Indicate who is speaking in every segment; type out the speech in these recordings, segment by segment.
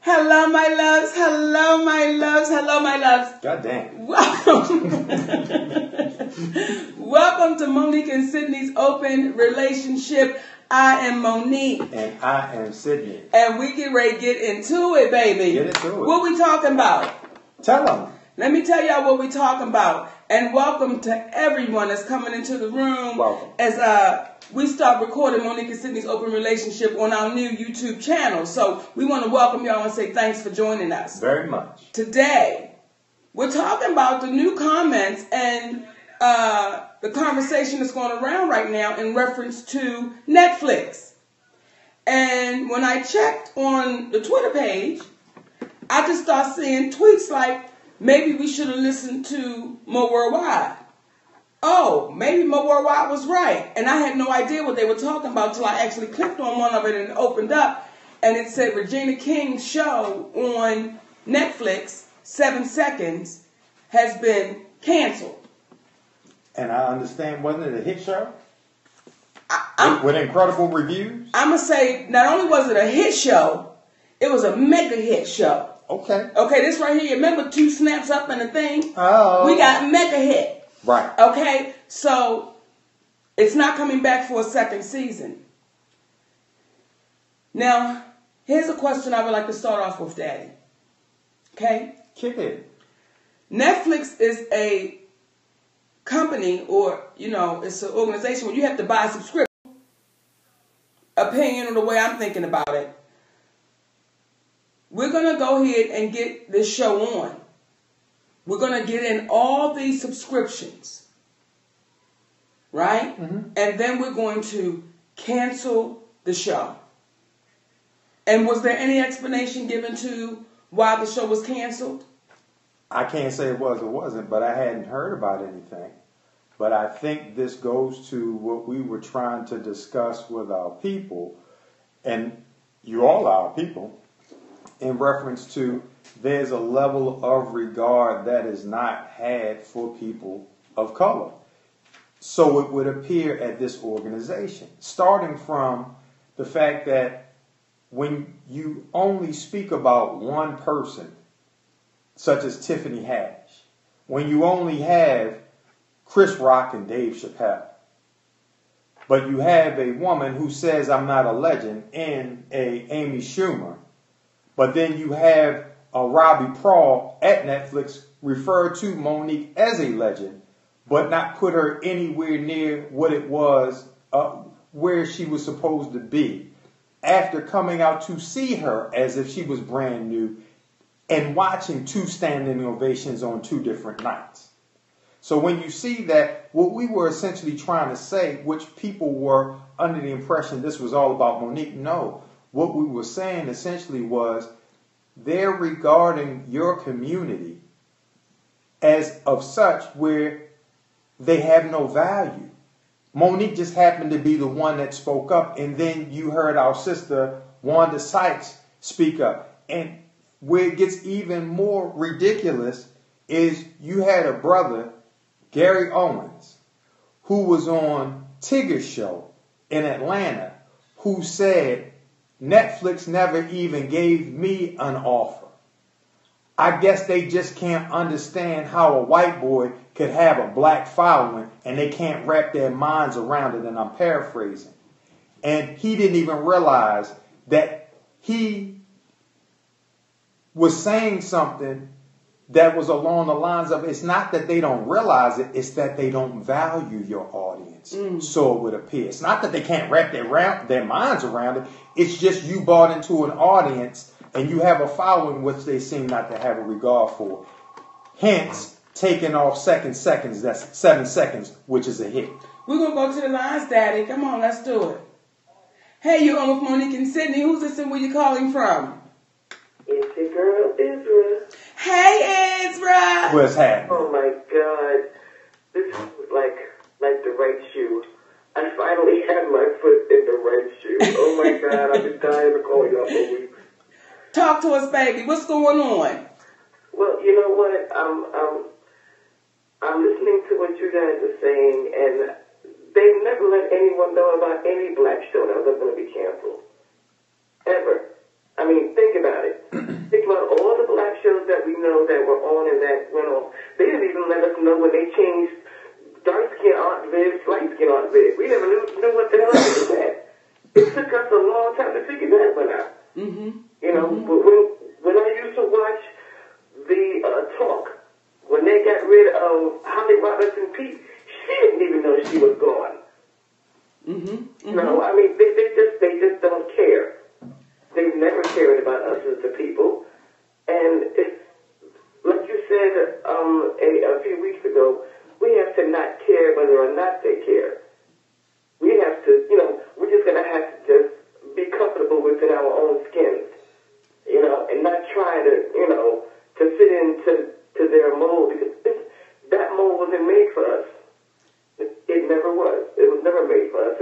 Speaker 1: Hello, my loves. Hello, my loves. Hello, my loves.
Speaker 2: God damn.
Speaker 1: Welcome. Welcome to Monique and Sidney's Open Relationship. I am Monique.
Speaker 2: And I am Sidney.
Speaker 1: And we get ready to get into it, baby.
Speaker 2: Get into it.
Speaker 1: What we talking about?
Speaker 2: Tell them.
Speaker 1: Let me tell y'all what we talking about. And welcome to everyone that's coming into the room.
Speaker 2: Welcome.
Speaker 1: As we start recording Monique and Sidney's Open Relationship on our new YouTube channel. So we want to welcome y'all and say thanks for joining us.
Speaker 2: Very much.
Speaker 1: Today, we're talking about the new comments and the conversation that's going around right now in reference to Netflix. And when I checked on the Twitter page, I just started seeing tweets like, maybe we should have listened to Mo Worldwide. Oh, maybe Mo Worldwide was right. And I had no idea what they were talking about until I actually clicked on one of it and it opened up. And it said Regina King's show on Netflix, 7 Seconds, has been canceled.
Speaker 2: And I understand, wasn't it a hit show? With incredible reviews?
Speaker 1: I'm going to say, not only was it a hit show, it was a mega hit show.
Speaker 2: Okay.
Speaker 1: Okay, this right here, remember 2 snaps up and a thing?
Speaker 2: Oh.
Speaker 1: We got mega hit.
Speaker 2: Right.
Speaker 1: Okay, so it's not coming back for a second season. Now, here's a question I would like to start off with, Daddy. Okay?
Speaker 2: Kick it.
Speaker 1: Netflix is a company, or, it's an organization where you have to buy a subscription. Opinion on the way I'm thinking about it. We're going to go ahead and get this show on. We're going to get in all these subscriptions. Right?
Speaker 2: Mm-hmm.
Speaker 1: And then we're going to cancel the show. And was there any explanation given to why the show was canceled?
Speaker 2: I can't say it was or wasn't, but I hadn't heard about anything. But I think this goes to what we were trying to discuss with our people, and you all are our people, in reference to there's a level of regard that is not had for people of color. So it would appear at this organization, starting from the fact that when you only speak about one person, such as Tiffany Haddish, when you only have Chris Rock and Dave Chappelle, but you have a woman who says I'm not a legend in a Amy Schumer, but then you have a Robbie Prawl at Netflix refer to Monique as a legend, but not put her anywhere near what it was, where she was supposed to be, after coming out to see her as if she was brand new and watching 2 standing ovations on 2 different nights. So when you see that, what we were essentially trying to say, which people were under the impression this was all about Monique, no. What we were saying essentially was they're regarding your community as of such where they have no value. Monique just happened to be the one that spoke up, and then you heard our sister Wanda Sykes speak up. And where it gets even more ridiculous is you had a brother, Gary Owens, who was on Tigger's show in Atlanta, who said, Netflix never even gave me an offer. I guess they just can't understand how a white boy could have a black following and they can't wrap their minds around it, and I'm paraphrasing. And he didn't even realize that he was saying something that was along the lines of, it's not that they don't realize it, it's that they don't value your audience. So it would appear. It's not that they can't wrap their minds around it, it's just you bought into an audience and you have a following which they seem not to have a regard for. Hence, taking off 7 seconds, that's 7 seconds, which is a hit.
Speaker 1: We're going to go to the lines, Daddy. Come on, let's do it. Hey, you're on with Monique and Sidney. Who's this and where you calling from?
Speaker 3: It's your girl, Isra.
Speaker 1: Hey, Isra.
Speaker 2: What's happening?
Speaker 3: Oh, my God. This is like the right shoe. I finally had my foot in the right shoe. Oh, my God. I've been dying to call you all for weeks.
Speaker 1: Talk to us, baby. What's going on?
Speaker 3: Well, you know what? I'm listening to what you guys are saying, and they've never let anyone know about any black show that was going to be canceled. Ever. I mean, think about it. ones that we know that were on and that went off, they didn't even let us know when they changed dark skin Aunt Viv, light skin Aunt Viv. We never knew what the hell that was that. It took us a long time to figure that one out. You know, but when I used to watch the talk, when they got rid of Holly Robinson Peete, she didn't even know she was gone. No, I mean they just don't care. They've never cared about us as the people, and it's, like you said a few weeks ago, we have to not care whether or not they care. We have to, you know, we're just gonna have to just be comfortable within our own skins, you know, and not try to, you know, to fit into their mold, because that mold wasn't made for us. It never was. It was never made for us.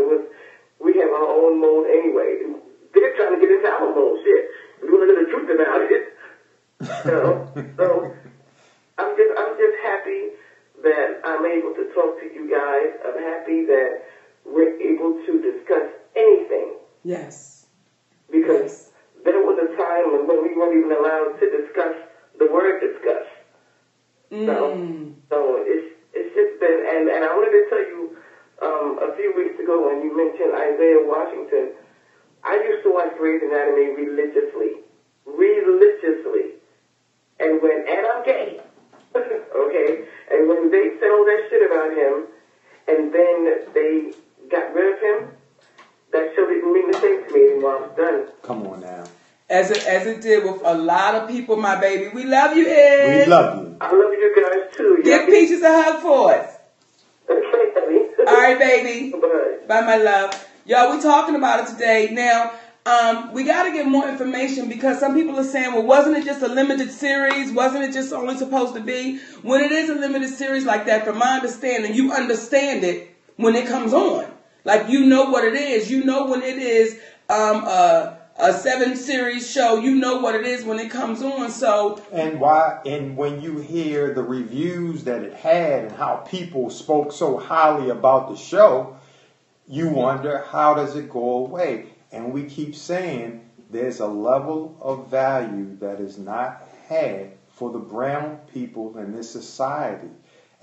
Speaker 3: We have our own mold anyway. They're trying to get into our mold. Shit. We want to know the truth about it. So I'm just happy that I'm able to talk to you guys. I'm happy that we're able to discuss anything.
Speaker 1: Yes.
Speaker 3: Because there was a time when we weren't even allowed to discuss the word discuss. So it's just been, and I wanted to tell you a few weeks ago when you mentioned Isaiah Washington, I used to watch Grey's Anatomy religiously. And I'm gay, okay? And when they said all that shit about him, and then they got rid of him, that show didn't mean the same to me anymore. I was done.
Speaker 2: Come on now.
Speaker 1: As it did with a lot of people, my baby. We love you, Ed.
Speaker 2: We love you.
Speaker 3: I love you guys too.
Speaker 1: Give Peaches a hug for us.
Speaker 3: Okay, honey.
Speaker 1: All right, baby.
Speaker 3: Bye.
Speaker 1: Bye, my love. Y'all, we're talking about it today. Now, we got to get more information, because some people are saying, well, wasn't it just a limited series? Wasn't it just only supposed to be? When it is a limited series like that, from my understanding, you understand it when it comes on. Like, you know what it is. You know when it is a 7-series show. You know what it is when it comes on. So,
Speaker 2: and when you hear the reviews that it had and how people spoke so highly about the show, you wonder, how does it go away? And we keep saying there's a level of value that is not had for the brown people in this society.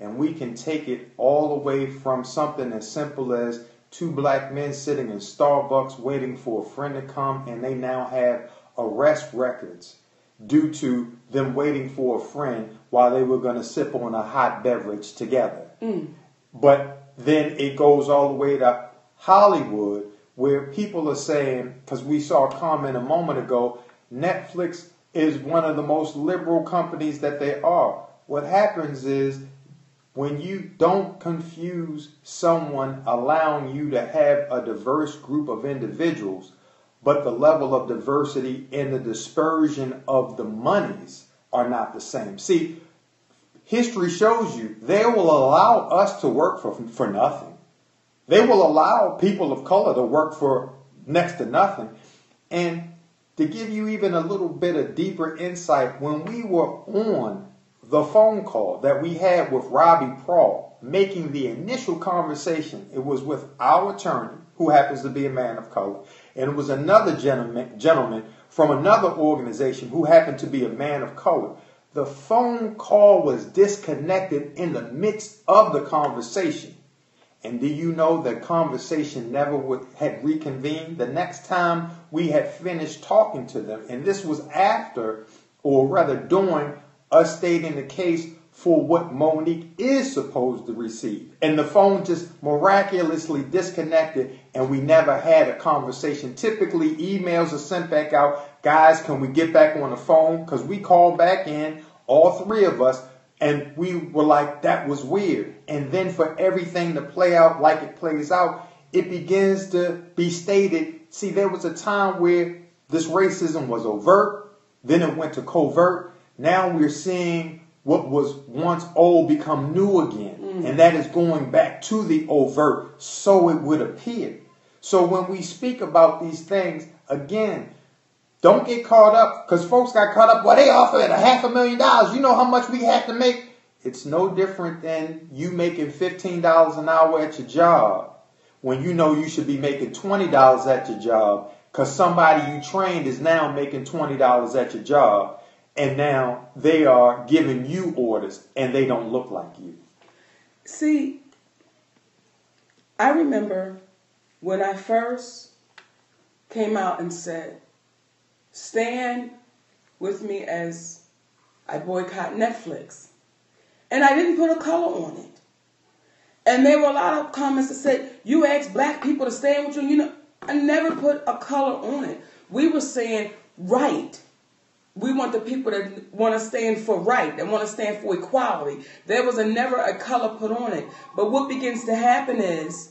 Speaker 2: And we can take it all the way from something as simple as 2 black men sitting in Starbucks waiting for a friend to come, and they now have arrest records due to them waiting for a friend while they were going to sip on a hot beverage together. But then it goes all the way to Hollywood, where people are saying, because we saw a comment a moment ago, Netflix is one of the most liberal companies that they are. What happens is, when you don't confuse someone allowing you to have a diverse group of individuals, but the level of diversity and the dispersion of the monies are not the same. See, history shows you they will allow us to work for nothing. They will allow people of color to work for next to nothing. And to give you even a little bit of deeper insight, when we were on the phone call that we had with Robbie Prawl, making the initial conversation, it was with our attorney, who happens to be a man of color, and it was another gentleman from another organization who happened to be a man of color. The phone call was disconnected in the midst of the conversation. And do you know the conversation never had reconvened? The next time we had finished talking to them, and this was after, or rather during, us stating the case for what Monique is supposed to receive. And the phone just miraculously disconnected, and we never had a conversation. Typically, emails are sent back out. Guys, can we get back on the phone? Because we called back in, all 3 of us, and we were like, that was weird. And then for everything to play out like it plays out, it begins to be stated. See, there was a time where this racism was overt, then it went to covert. Now we're seeing what was once old become new again. And that is going back to the overt, so it would appear. So when we speak about these things, again, don't get caught up, because folks got caught up, well, they offered $500,000. You know how much we have to make? It's no different than you making $15 an hour at your job, when you know you should be making $20 at your job, because somebody you trained is now making $20 at your job. and now they are giving you orders and they don't look like you.
Speaker 1: See, I remember when I first came out and said, stand with me as I boycott Netflix. And I didn't put a color on it. And there were a lot of comments that said, you asked black people to stand with you. You know, I never put a color on it. We were saying right. We want the people that want to stand for right, that want to stand for equality. There was never a color put on it. But what begins to happen is,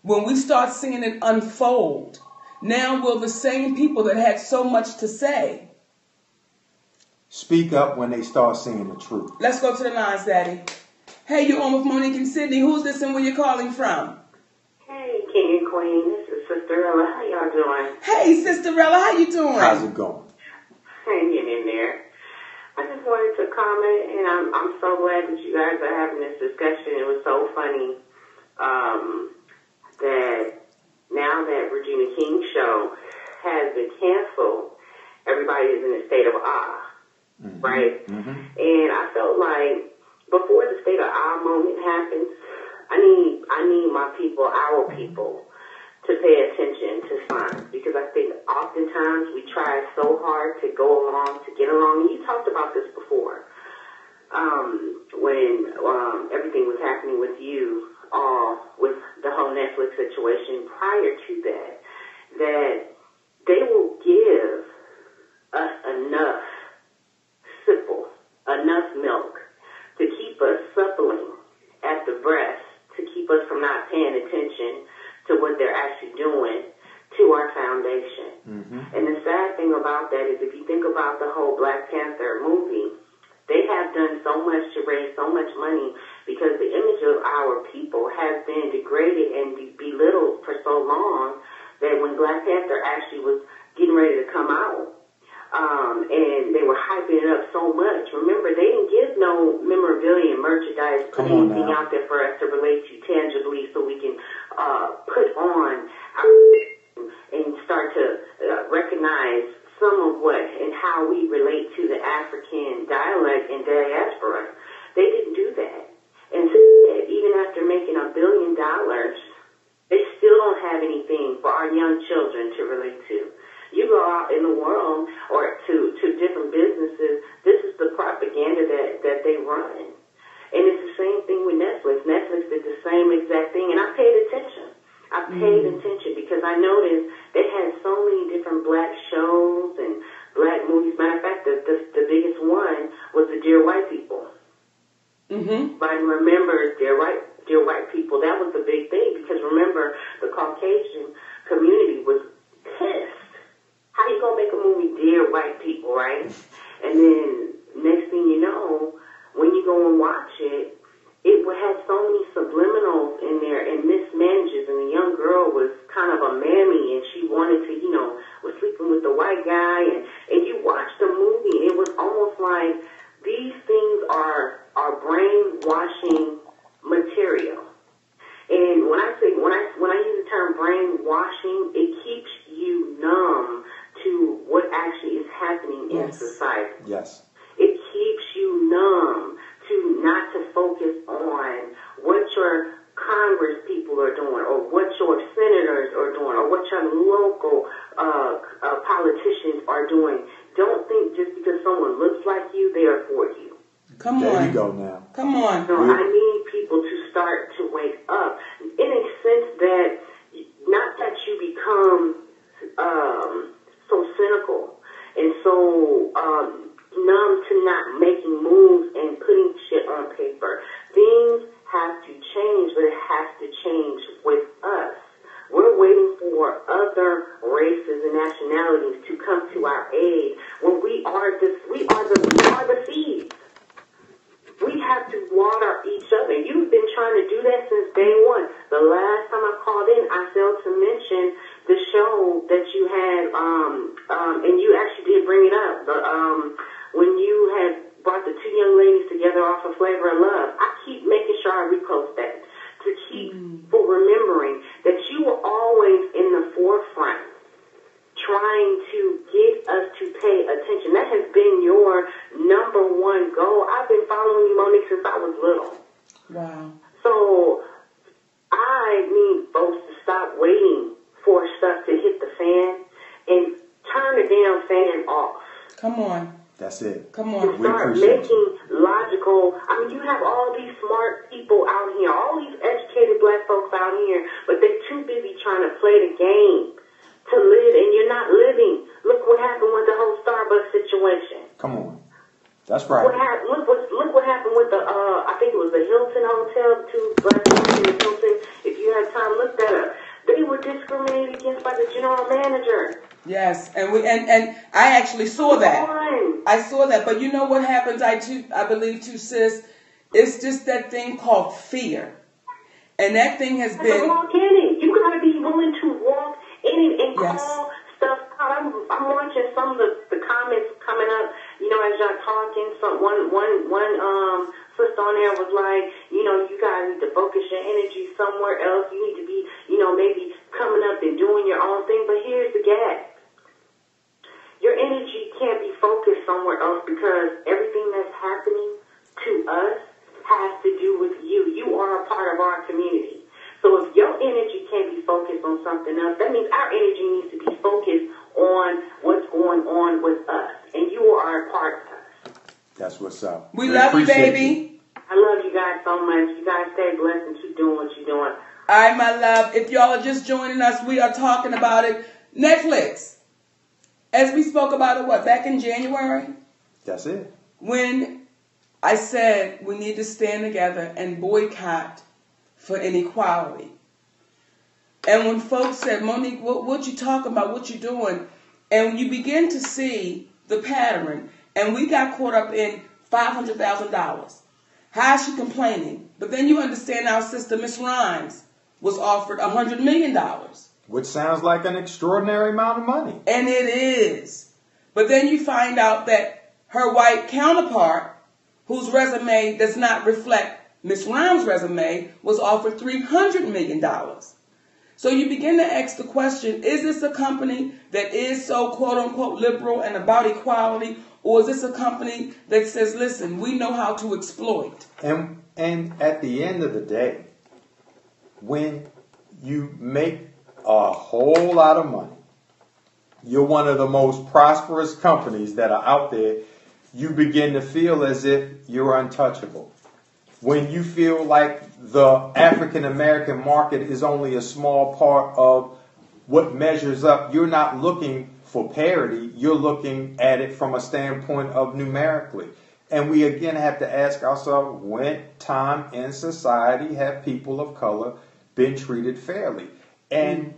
Speaker 1: when we start seeing it unfold, now will the same people that had so much to say
Speaker 2: speak up when they start seeing the truth?
Speaker 1: Let's go to the lines, Daddy. Hey, you're on with Monique and Sidney. Who's this and where you calling from?
Speaker 3: Hey, King and Queen. This is Sister Ella. How y'all doing?
Speaker 1: Hey, Sister Ella. How you doing?
Speaker 2: How's it going?
Speaker 3: Hanging in there. I just wanted to comment, and I'm so glad that you guys are having this discussion. It was so funny that now that Regina King's show has been canceled, everybody is in a state of awe, right? Mm-hmm. And I felt like before the state of awe moment happens, I need my people, our people, to pay attention to signs, because I think oftentimes we try so hard to go along, to get along. And you talked about this before, when everything was happening with you, with the whole Netflix situation. Prior to that they will give us enough milk to keep us suppling at the breast, to keep us from not paying attention to what they're actually doing to our foundation. Mm-hmm. And the sad thing about that is, if you think about the whole Black Panther movie, they have done so much to raise so much money, because the image of our people has been degraded and belittled for so long that when Black Panther actually was getting ready to come out, and they were hyping it up so much. Remember, they didn't give no memorabilia and merchandise, put anything out there for us to relate to tangibly, so we can put on and start to recognize some of what and how we relate to the African dialect and diaspora. They didn't do that. And so, even after making $1 billion, they still don't have anything for our young children to relate to. You go out in the world or to different businesses, this is the propaganda that they run. And it's the same thing with Netflix. Netflix did the same exact thing, and I paid attention. I paid attention because I noticed they had so many different black shows and black movies. Matter of fact, the biggest one was the Dear White People. Mm-hmm. But remember, Dear White People, that was the big thing, because remember, the Caucasian community was pissed. How you gonna make a movie, Dear White People, right? And then next thing you know, when you go and watch it, it had so many subliminals in there and mismanages, and the young girl was kind of a mammy, and she wanted to, was sleeping with the white guy, and you watch the movie, and it was almost like these things are brainwashing material. And when I use the term brainwashing, it keeps you numb to what actually is happening in society.
Speaker 2: Yes.
Speaker 3: It keeps you numb to not to focus on what your Congress people are doing, or what your senators are doing, or what your local politicians are doing. Don't think just because someone looks like you, they are for you.
Speaker 1: Come on.
Speaker 2: There you go now.
Speaker 1: Come on.
Speaker 3: So I need people to start to wake up in a sense that, not that you become so cynical and so numb to not making moves and putting shit on paper. Things have to change, but it has to change with us. We're waiting for other races and nationalities to come to our aid when we are the seeds. We have to water each other. You've been trying to do that since day one. The last time I called in, I failed to mention the show that you had, and you actually did bring it up, when you had brought the two young ladies together off of Flavor of Love. I keep making sure I repost that to keep for remembering that you were always in the forefront, trying to get us to pay attention. That has been your number one goal. I've been following you, Monique, since I was little.
Speaker 1: Wow.
Speaker 3: So I need folks to stop waiting for stuff to hit the fan and turn the damn fan off.
Speaker 1: Come on.
Speaker 2: That's it.
Speaker 1: Come on.
Speaker 3: And start making logical. I mean, you have all these smart people out here, all these educated black folks out here, but they're too busy trying to play the game to live, and you're not living. Look what happened with the whole Starbucks situation.
Speaker 2: Come on. That's right.
Speaker 3: Look what happened with the, I think it was the Hilton Hotel, two black women in the Hilton. If you had time, look that up. They were discriminated against by the general manager.
Speaker 1: Yes, and I actually saw that. I saw that, but you know what happens? I believe too, sis. It's just that thing called fear, and that thing has been.
Speaker 3: Walk in it. You gotta be willing to walk in it and
Speaker 1: yes.
Speaker 3: call stuff out. I'm watching some of the comments coming up. You know, as y'all talking, one sister on there was like, you know, you guys need to focus your energy somewhere else. You need to be, you know, maybe coming up and doing your own thing. But here's the gag. Your energy can't be focused somewhere else because everything that's happening to us has to do with you. You are a part of our community. So if your energy can't be focused on something else, that means our energy needs to be focused on what's going on with us. And you are a part of us.
Speaker 2: That's what's up.
Speaker 1: We love you, baby.
Speaker 3: You. I love you guys so much. You guys stay blessed and keep doing what you're doing.
Speaker 1: All right, my love. If y'all are just joining us, we are talking about it. Netflix. As we spoke about it, back in January?
Speaker 2: That's it. When
Speaker 1: I said we need to stand together and boycott for inequality. And when folks said, Monique, what you talking about? What you doing? And you begin to see the pattern. And we got caught up in $500,000. How is she complaining? But then you understand our sister, Miss Rhymes, was offered $100 million.
Speaker 2: Which sounds like an extraordinary amount of money.
Speaker 1: And it is. But then you find out that her white counterpart, whose resume does not reflect Miss Rhymes' resume, was offered $300 million. So you begin to ask the question, is this a company that is so quote-unquote liberal and about equality, or is this a company that says, listen, we know how to exploit?
Speaker 2: And at the end of the day, when you make a whole lot of money, you're one of the most prosperous companies that are out there, you begin to feel as if you're untouchable. When you feel like the African American market is only a small part of what measures up, you're not looking for parity, you're looking at it from a standpoint of numerically. And we again have to ask ourselves, when time in society have people of color been treated fairly? And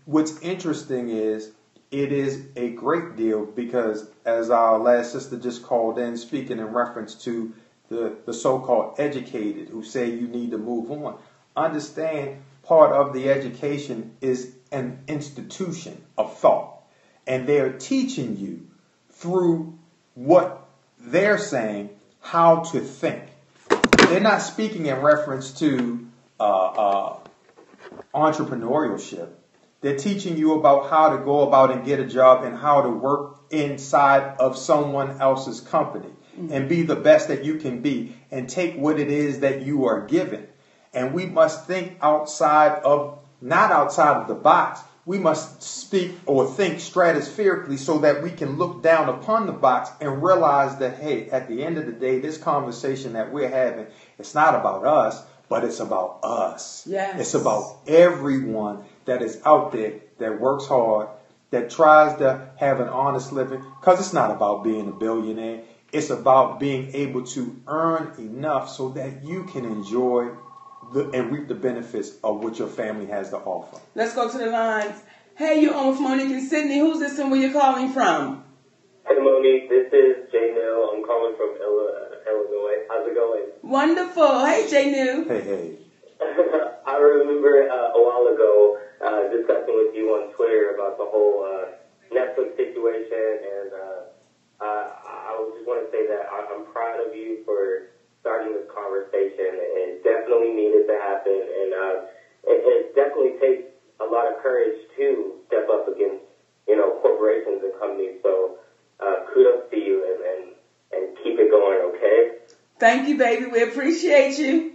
Speaker 2: what's interesting is it is a great deal because, as our last sister just called in, speaking in reference to the so-called educated who say you need to move on, understand part of the education is an institution of thought. And they're teaching you through what they're saying how to think. They're not speaking in reference to entrepreneurship. They're teaching you about how to go about and get a job and how to work inside of someone else's company and be the best that you can be and take what it is that you are given. And we must think not outside of the box. We must speak or think stratospherically so that we can look down upon the box and realize that, hey, at the end of the day, this conversation that we're having, it's not about us, but it's about us.
Speaker 1: Yes.
Speaker 2: It's about everyone that is out there that works hard, that tries to have an honest living, because it's not about being a billionaire. It's about being able to earn enough so that you can enjoy and reap the benefits of what your family has to offer.
Speaker 1: Let's go to the lines. Hey, you're on with Monique and Sidney. Who's this and where you calling from?
Speaker 4: Hey, Monique. This is J. Neal. I'm calling from Illinois. How's it going?
Speaker 1: Wonderful. Hey, J. Neal.
Speaker 2: Hey.
Speaker 4: I remember a while ago discussing with you on Twitter about the whole Netflix situation, and I just want to say that I'm proud of you for starting this conversation. It definitely needed to happen, and it definitely takes a lot of courage to step up against, company. So kudos to you, and keep it going, okay?
Speaker 1: Thank you, baby. We appreciate you.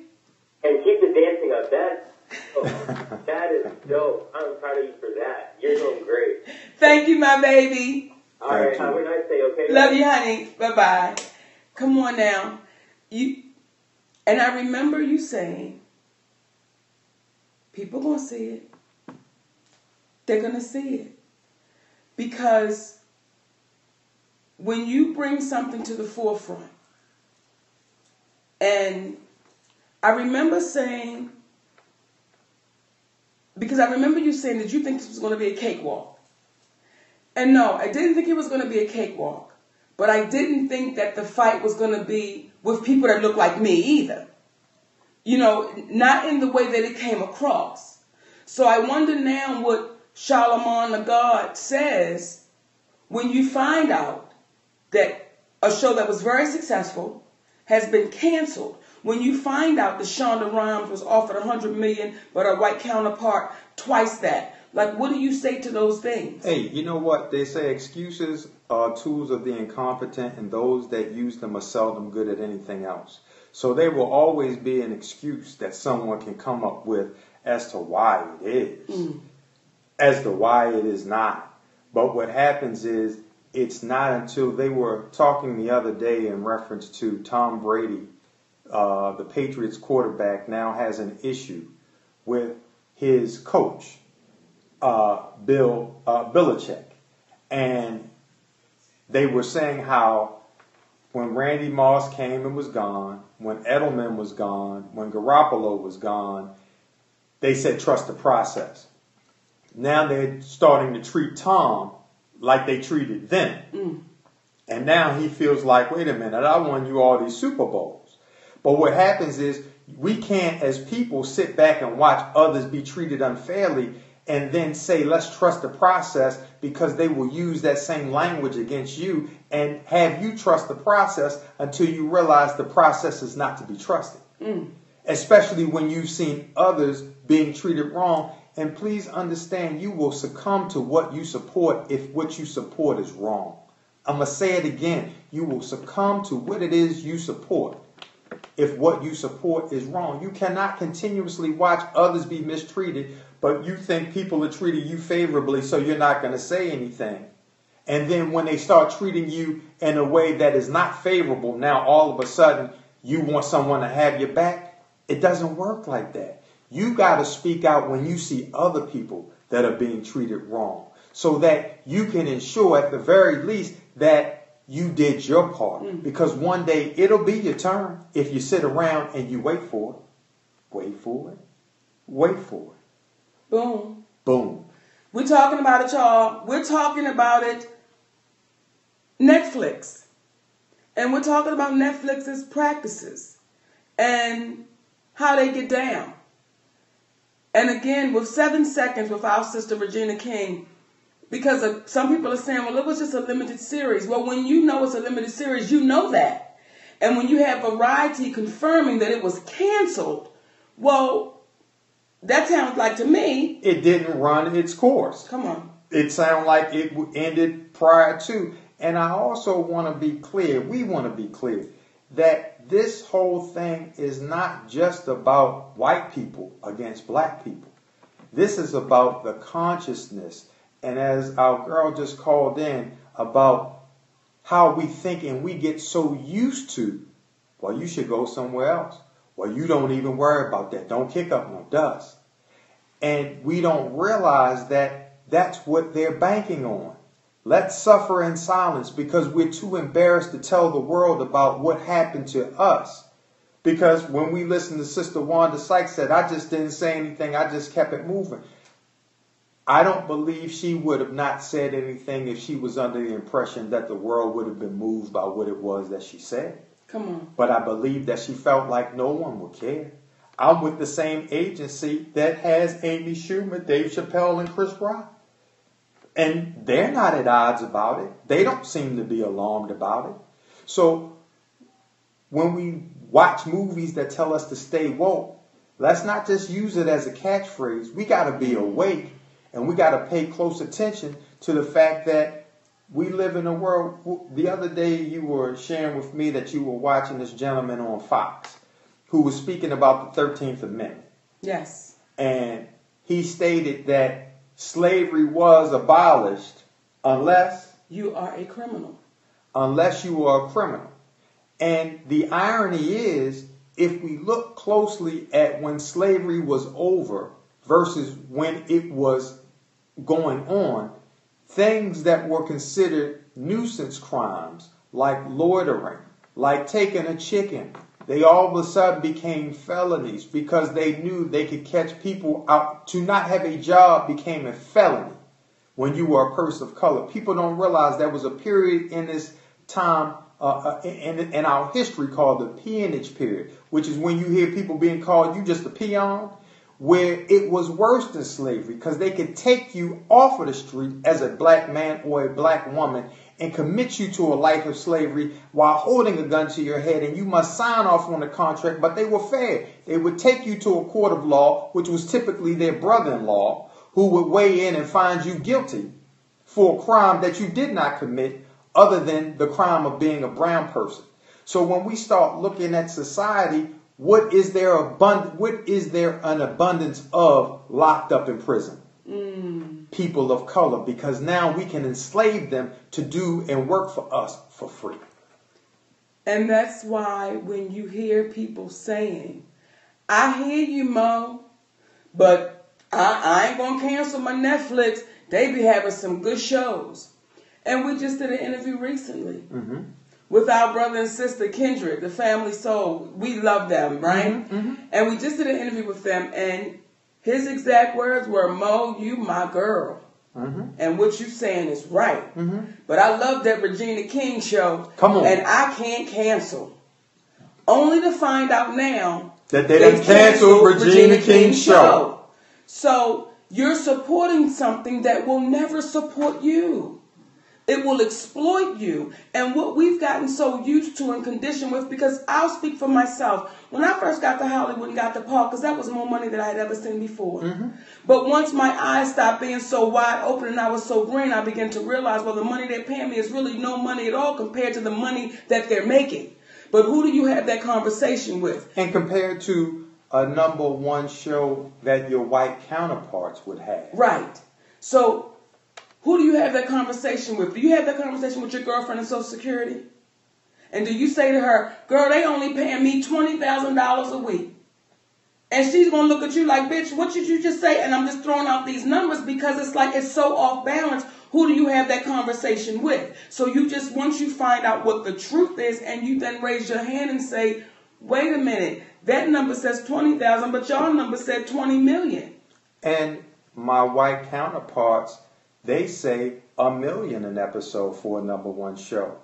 Speaker 4: And keep the dancing up. That is dope. I'm proud of you for that. You're doing great.
Speaker 1: Thank you, my baby.
Speaker 4: All right, have a nice day, okay?
Speaker 1: Love you, honey. Bye-bye. Come on now. And I remember you saying, people going to see it. They're going to see it. Because when you bring something to the forefront, and I remember saying, because I remember you saying that you think this was going to be a cakewalk. And no, I didn't think it was going to be a cakewalk. But I didn't think that the fight was going to be with people that look like me either. You know, not in the way that it came across. So I wonder now what Charlamagne the God says when you find out that a show that was very successful has been canceled. When you find out that Shonda Rhimes was offered $100 million, but her white counterpart twice that. Like, what do you say to those things?
Speaker 2: Hey, you know what? They say excuses are tools of the incompetent, and those that use them are seldom good at anything else. So there will always be an excuse that someone can come up with as to why it is, as to why it is not. But what happens is, it's not until they were talking the other day in reference to Tom Brady, the Patriots quarterback, now has an issue with his coach, Bill Belichick. And they were saying how when Randy Moss came and was gone, when Edelman was gone, when Garoppolo was gone, they said trust the process. Now they're starting to treat Tom like they treated them. And now he feels like, wait a minute, I won you all these Super Bowls. But what happens is we can't, as people, sit back and watch others be treated unfairly and then say, let's trust the process, because they will use that same language against you and have you trust the process until you realize the process is not to be trusted. Especially when you've seen others being treated wrong. And please understand, you will succumb to what you support if what you support is wrong. I'm going to say it again. You will succumb to what it is you support if what you support is wrong. You cannot continuously watch others be mistreated, but you think people are treating you favorably, so you're not going to say anything. And then when they start treating you in a way that is not favorable, now all of a sudden you want someone to have your back. It doesn't work like that. You got to speak out when you see other people that are being treated wrong, so that you can ensure at the very least that you did your part. Because one day it'll be your turn if you sit around and you wait for it. Wait for it. Wait for it.
Speaker 1: Boom.
Speaker 2: Boom.
Speaker 1: We're talking about it, y'all. We're talking about it. Netflix. And we're talking about Netflix's practices and how they get down. And again, with 7 seconds with our sister Regina King, because some people are saying, well, it was just a limited series. Well, when you know it's a limited series, you know that. And when you have Variety confirming that it was canceled, well, that sounds like to me,
Speaker 2: it didn't run its course.
Speaker 1: Come on.
Speaker 2: It sounded like it ended prior to. And I also want to be clear, we want to be clear, that this whole thing is not just about white people against black people. This is about the consciousness. And as our girl just called in about how we think and we get so used to, well, you should go somewhere else. Well, you don't even worry about that. Don't kick up no dust. And we don't realize that that's what they're banking on. Let's suffer in silence because we're too embarrassed to tell the world about what happened to us. Because when we listened to Sister Wanda Sykes said, I just didn't say anything, I just kept it moving. I don't believe she would have not said anything if she was under the impression that the world would have been moved by what it was that she said.
Speaker 1: Come on.
Speaker 2: But I believe that she felt like no one would care. I'm with the same agency that has Amy Schumer, Dave Chappelle, and Chris Rock. And they're not at odds about it. They don't seem to be alarmed about it. So when we watch movies that tell us to stay woke, let's not just use it as a catchphrase. We got to be awake and we got to pay close attention to the fact that we live in a world. The other day you were sharing with me that you were watching this gentleman on Fox who was speaking about the 13th Amendment.
Speaker 1: Yes.
Speaker 2: And he stated that slavery was abolished unless
Speaker 1: you are a criminal.
Speaker 2: Unless you are a criminal. And the irony is, if we look closely at when slavery was over versus when it was going on, things that were considered nuisance crimes, like loitering, like taking a chicken, they all of a sudden became felonies because they knew they could catch people out. To not have a job became a felony when you were a person of color. People don't realize there was a period in this time in our history called the peonage period, which is when you hear people being called, you just a peon, where it was worse than slavery because they could take you off of the street as a black man or a black woman and commit you to a life of slavery while holding a gun to your head, and you must sign off on the contract. But they were fair. They would take you to a court of law, which was typically their brother-in-law, who would weigh in and find you guilty for a crime that you did not commit other than the crime of being a brown person. So when we start looking at society, what is there an abundance of locked up in prison? People of color, because now we can enslave them to do and work for us for free.
Speaker 1: And that's why when you hear people saying, I hear you, Mo, but I ain't going to cancel my Netflix. They be having some good shows. And we just did an interview recently with our brother and sister Kendrick, the Family Soul. We love them, right? And we just did an interview with them, and his exact words were, Mo, you my girl. And what you saying is right. But I love that Regina King show.
Speaker 2: Come on.
Speaker 1: And I can't cancel. Only to find out now
Speaker 2: that they done canceled Regina King's show.
Speaker 1: So you're supporting something that will never support you. It will exploit you. And what we've gotten so used to and conditioned with, because I'll speak for myself. When I first got to Hollywood and got to Park, because that was more money than I had ever seen before. But once my eyes stopped being so wide open and I was so green, I began to realize, well, the money they're paying me is really no money at all compared to the money that they're making. But who do you have that conversation with?
Speaker 2: And compared to a number one show that your white counterparts would have.
Speaker 1: Right. So who do you have that conversation with? Do you have that conversation with your girlfriend in Social Security? And do you say to her, girl, they only paying me $20,000 a week? And she's going to look at you like, bitch, what did you just say? And I'm just throwing out these numbers because it's like it's so off balance. Who do you have that conversation with? So you just, once you find out what the truth is, and you then raise your hand and say, wait a minute, that number says 20,000, but your number said 20 million.
Speaker 2: And my white counterparts, they say $1 million an episode for a number one show.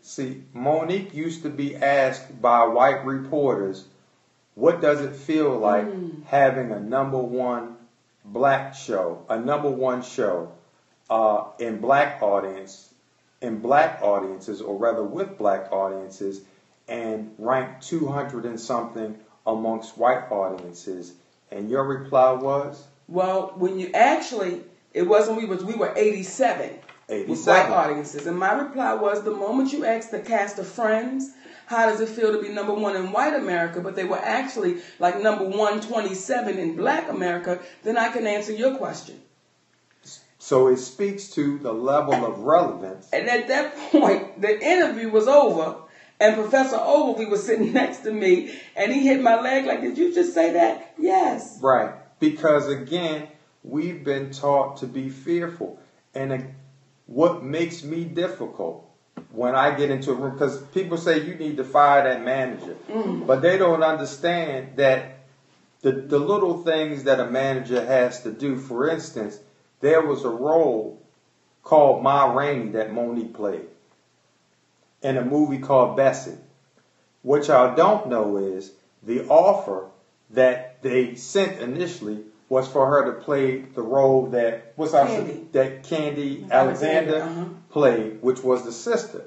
Speaker 2: See, Monique used to be asked by white reporters, what does it feel like having a number one black show, a number one show in black audiences, or rather with black audiences, and ranked 200 and something amongst white audiences? And your reply was?
Speaker 1: Well, when you actually, it wasn't we were 87 with white audiences. And my reply was, the moment you asked the cast of Friends, how does it feel to be number one in white America, but they were actually like number 127 in black America, then I can answer your question.
Speaker 2: So it speaks to the level of relevance.
Speaker 1: And at that point, the interview was over, and Professor Ogilvy was sitting next to me, and he hit my leg like, did you just say that? Yes.
Speaker 2: Right. Because again, we've been taught to be fearful. And what makes me difficult when I get into a room, because people say you need to fire that manager, but they don't understand that the little things that a manager has to do. For instance, there was a role called Ma Rainey that Monique played in a movie called Bessie. What y'all don't know is the offer that they sent initially was for her to play the role that Candy Alexander played, which was the sister.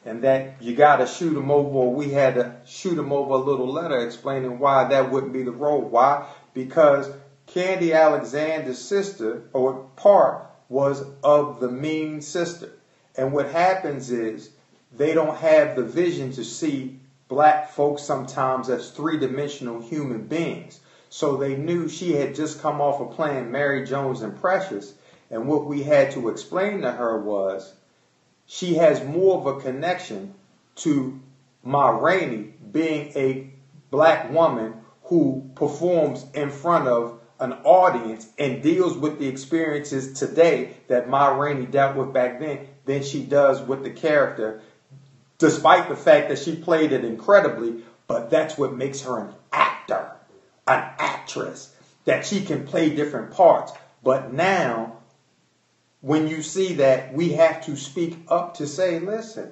Speaker 2: And that you got to shoot him over, or we had to shoot him over a little letter explaining why that wouldn't be the role. Why? Because Candy Alexander's sister, or part, was of the mean sister. And what happens is they don't have the vision to see black folks sometimes as three-dimensional human beings. So they knew she had just come off of playing Mary Jones and Precious. And what we had to explain to her was she has more of a connection to Ma Rainey being a black woman who performs in front of an audience and deals with the experiences today that Ma Rainey dealt with back then than she does with the character, despite the fact that she played it incredibly. But that's what makes her an actor, an actress, that she can play different parts. But now, when you see that, we have to speak up to say, listen,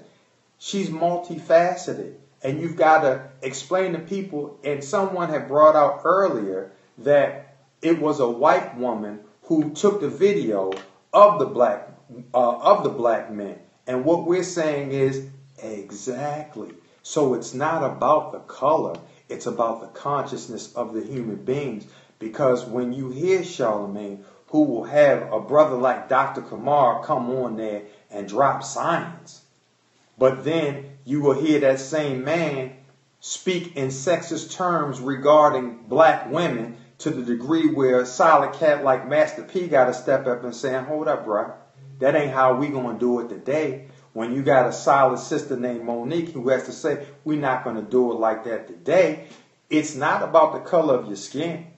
Speaker 2: she's multifaceted. And you've got to explain to people, and someone had brought out earlier that it was a white woman who took the video of the black men. And what we're saying is exactly. So it's not about the color. It's about the consciousness of the human beings. Because when you hear Charlemagne, who will have a brother like Dr. Kamar come on there and drop science, but then you will hear that same man speak in sexist terms regarding black women to the degree where a solid cat like Master P got to step up and say, hold up, bro. That ain't how we going to do it today. When you got a solid sister named Monique who has to say, we're not going to do it like that today. It's not about the color of your skin.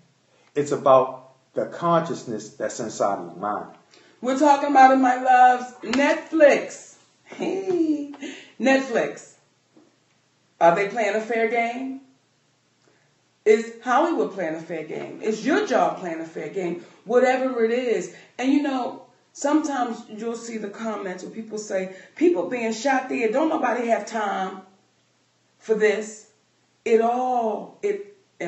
Speaker 2: It's about the consciousness that's inside of your mind.
Speaker 1: We're talking about it, my loves. Netflix. Hey. Netflix. Are they playing a fair game? Is Hollywood playing a fair game? Is your job playing a fair game? Whatever it is. And you know, sometimes you'll see the comments where people say, people being shot there, don't nobody have time for this. In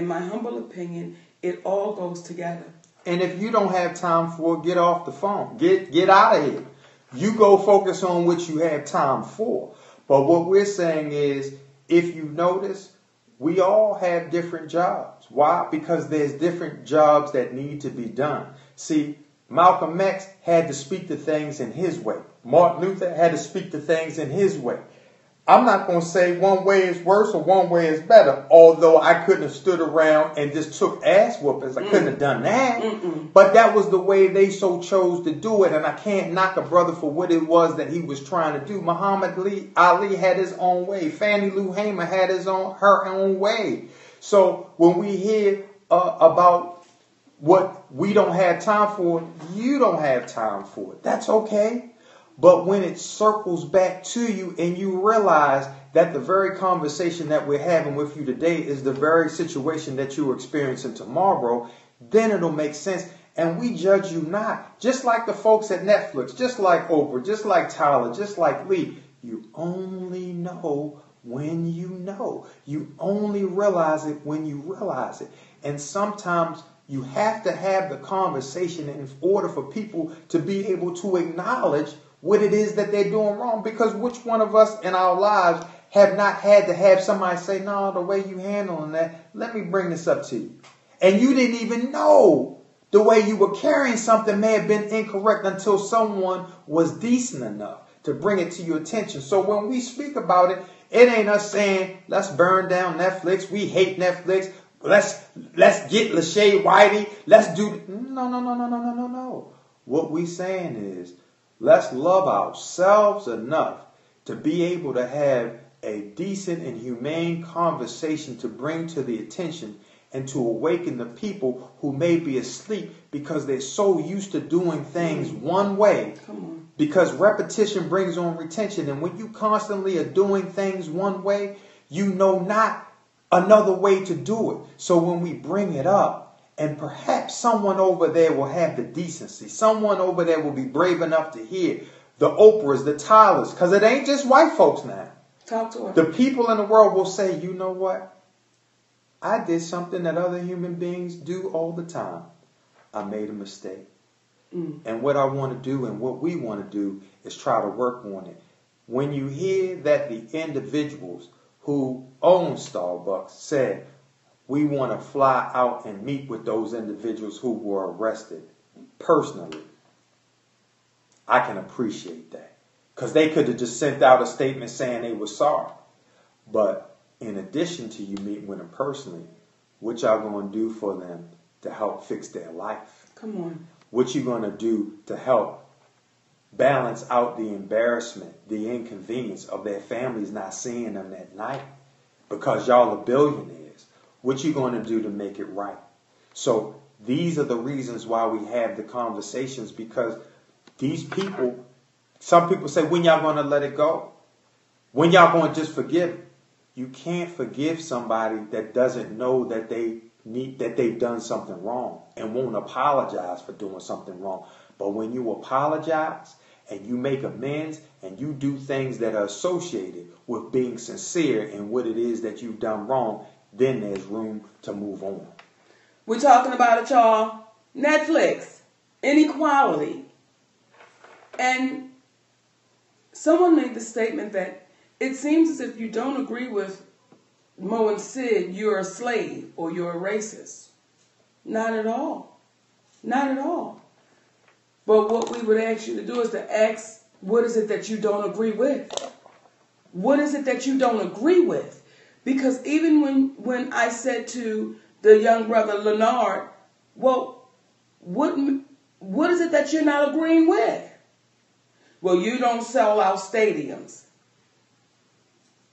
Speaker 1: my humble opinion, it all goes together.
Speaker 2: And if you don't have time for it, get off the phone. Get out of here. You go focus on what you have time for. But what we're saying is, if you notice, we all have different jobs. Why? Because there's different jobs that need to be done. See, Malcolm X had to speak to things in his way. Martin Luther had to speak to things in his way. I'm not going to say one way is worse or one way is better, although I couldn't have stood around and just took ass whoopings. I couldn't have done that. But that was the way they so chose to do it, and I can't knock a brother for what it was that he was trying to do. Muhammad Ali had his own way. Fannie Lou Hamer had her own way. So when we hear about what we don't have time for, you don't have time for it. That's okay. But when it circles back to you and you realize that the very conversation that we're having with you today is the very situation that you're experiencing tomorrow, then it'll make sense. And we judge you not. Just like the folks at Netflix, just like Oprah, just like Tyler, just like Lee. You only know when you know. You only realize it when you realize it. And sometimes you have to have the conversation in order for people to be able to acknowledge what it is that they're doing wrong. Because which one of us in our lives have not had to have somebody say, no, the way you handling that, let me bring this up to you. And you didn't even know the way you were carrying something may have been incorrect until someone was decent enough to bring it to your attention. So when we speak about it, it ain't us saying, let's burn down Netflix. We hate Netflix. Let's get Lachey Whitey. Let's do... No. What we saying is, let's love ourselves enough to be able to have a decent and humane conversation to bring to the attention and to awaken the people who may be asleep because they're so used to doing things one way. Because repetition brings on retention. And when you constantly are doing things one way, you know not another way to do it. So when we bring it up, and perhaps someone over there will have the decency. Someone over there will be brave enough to hear the Oprahs, the Tylers, because it ain't just white folks now.
Speaker 1: Talk to her.
Speaker 2: The people in the world will say, you know what? I did something that other human beings do all the time. I made a mistake. And what I want to do and what we want to do is try to work on it. When you hear that the individuals who own Starbucks said, we want to fly out and meet with those individuals who were arrested personally, I can appreciate that. Because they could have just sent out a statement saying they were sorry. But in addition to you meeting with them personally, what y'all going to do for them to help fix their life?
Speaker 1: Come on.
Speaker 2: What you going to do to help balance out the embarrassment, the inconvenience of their families not seeing them that night because y'all are billionaires? What you going to do to make it right? So these are the reasons why we have the conversations, because these people, some people say, when y'all going to let it go? When y'all going to just forgive it? You can't forgive somebody that doesn't know that they've done something wrong and won't apologize for doing something wrong. But when you apologize and you make amends and you do things that are associated with being sincere in what it is that you've done wrong, then there's room to move on.
Speaker 1: We're talking about it, y'all. Netflix, inequality. And someone made the statement that it seems as if you don't agree with Mo and Sid, you're a slave or you're a racist. Not at all. Not at all. But what we would ask you to do is to ask, what is it that you don't agree with? What is it that you don't agree with? Because even when I said to the young brother Leonard, well, what is it that you're not agreeing with? Well, you don't sell out stadiums.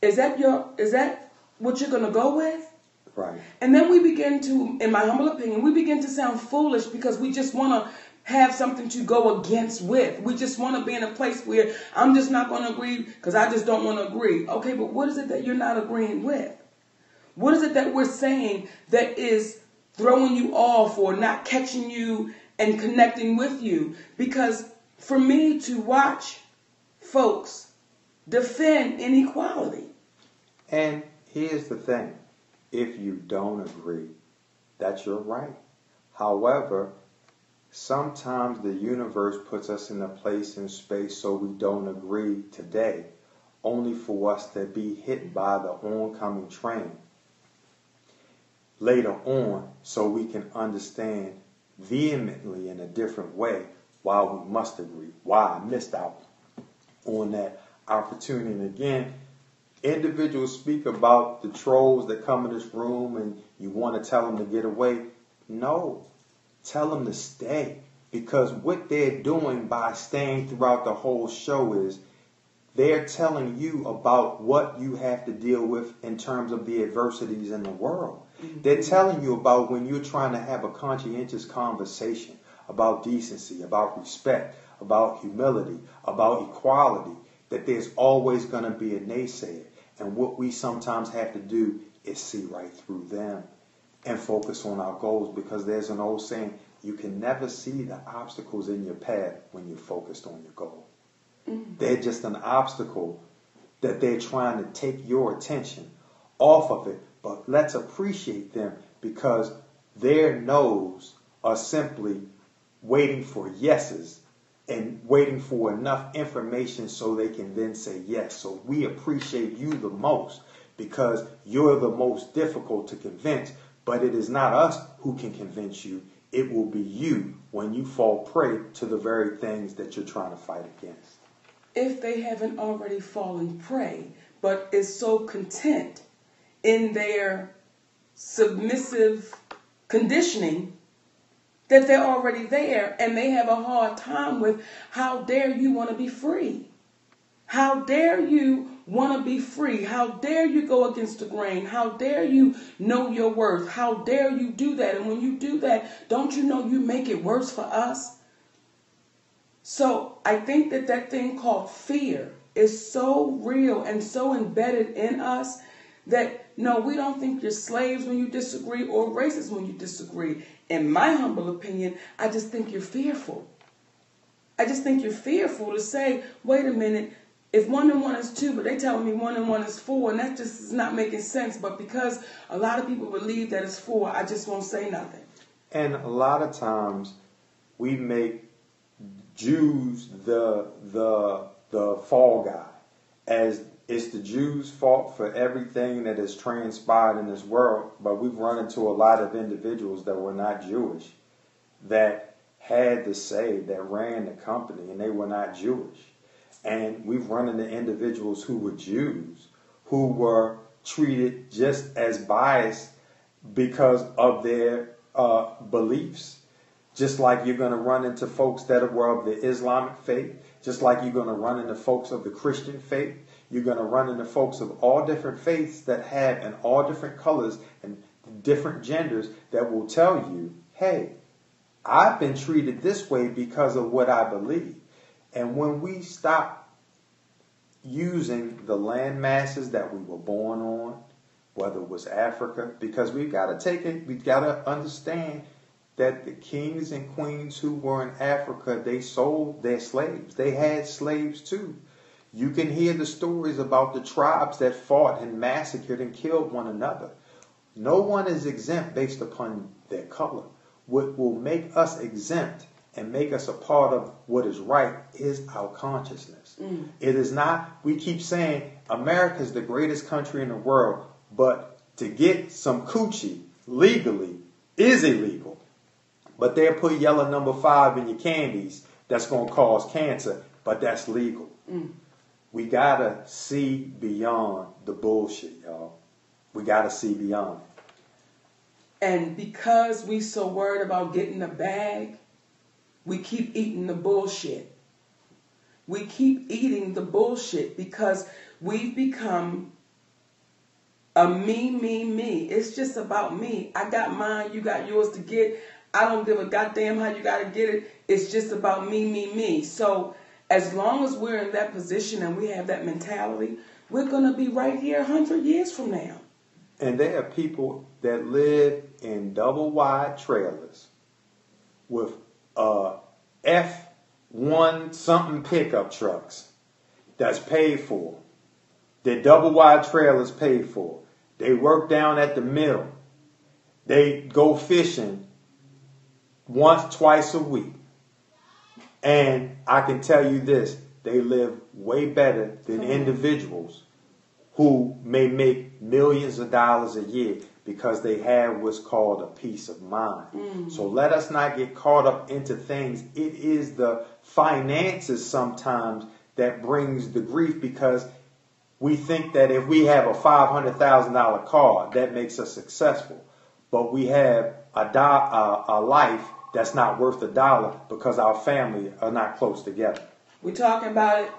Speaker 1: Is that what you're going to go with?
Speaker 2: Right.
Speaker 1: And then we begin to, in my humble opinion, we begin to sound foolish because we just want to have something to go against with. We just want to be in a place where I'm just not going to agree because I just don't want to agree. Okay, but what is it that you're not agreeing with? What is it that we're saying that is throwing you off or not catching you and connecting with you? Because for me to watch folks defend inequality.
Speaker 2: And here's the thing. If you don't agree, that's your right. However, sometimes the universe puts us in a place and space so we don't agree today, only for us to be hit by the oncoming train later on, so we can understand vehemently in a different way why we must agree, why I missed out on that opportunity. And again, individuals speak about the trolls that come in this room and you want to tell them to get away. No, tell them to stay, because what they're doing by staying throughout the whole show is they're telling you about what you have to deal with in terms of the adversities in the world. Mm-hmm. They're telling you about when you're trying to have a conscientious conversation about decency, about respect, about humility, about equality, that there's always going to be a naysayer. And what we sometimes have to do is see right through them and focus on our goals, because there's an old saying, you can never see the obstacles in your path when you're focused on your goal. Mm-hmm. They're just an obstacle that they're trying to take your attention off of it. But let's appreciate them, because their no's are simply waiting for yeses and waiting for enough information so they can then say yes. So we appreciate you the most because you're the most difficult to convince, but it is not us who can convince you. It will be you when you fall prey to the very things that you're trying to fight against.
Speaker 1: If they haven't already fallen prey, but is so content in their submissive conditioning that they're already there, and they have a hard time with, how dare you want to be free? How dare you want to be free? How dare you go against the grain? How dare you know your worth? How dare you do that? And when you do that, don't you know you make it worse for us? So I think that thing called fear is so real and so embedded in us that, no, we don't think you're slaves when you disagree or racist when you disagree. In my humble opinion, I just think you're fearful. I just think you're fearful to say, wait a minute, if 1 and 1 is 2, but they telling me 1 and 1 is 4, and that just is not making sense. But because a lot of people believe that it's 4, I just won't say nothing.
Speaker 2: And a lot of times we make Jews the fall guy, as it's the Jews' fault for everything that has transpired in this world. But we've run into a lot of individuals that were not Jewish, that had the say, that ran the company, and they were not Jewish. And we've run into individuals who were Jews who were treated just as biased because of their beliefs. Just like you're going to run into folks that were of the Islamic faith, just like you're going to run into folks of the Christian faith, you're going to run into folks of all different faiths that have, and all different colors and different genders that will tell you, hey, I've been treated this way because of what I believe. And when we stop using the land masses that we were born on, whether it was Africa, because we've got to understand that the kings and queens who were in Africa, they sold their slaves. They had slaves too. You can hear the stories about the tribes that fought and massacred and killed one another. No one is exempt based upon their color. What will make us exempt and make us a part of what is right is our consciousness. It is not, we keep saying America is the greatest country in the world, but to get some coochie legally is illegal. But they'll put yellow number 5 in your candies. That's going to cause cancer, but that's legal. We got to see beyond the bullshit, y'all. We got to see beyond it.
Speaker 1: And because we so worried about getting the bag, we keep eating the bullshit. We keep eating the bullshit because we've become a me. It's just about me. I got mine, you got yours to get. I don't give a goddamn how you got to get it. It's just about me. So as long as we're in that position and we have that mentality, we're going to be right here 100 years from now.
Speaker 2: And there are people that live in double wide trailers with F1 something pickup trucks that's paid for. Their double wide trailers paid for. They work down at the mill. They go fishing once, twice a week. And I can tell you this, they live way better than individuals who may make millions of dollars a year because they have what's called a peace of mind. So let us not get caught up into things. It is the finances sometimes that brings the grief, because we think that if we have a $500,000 car, that makes us successful. But we have a life that's not worth $1 because our family are not close together.
Speaker 1: We're talking about it.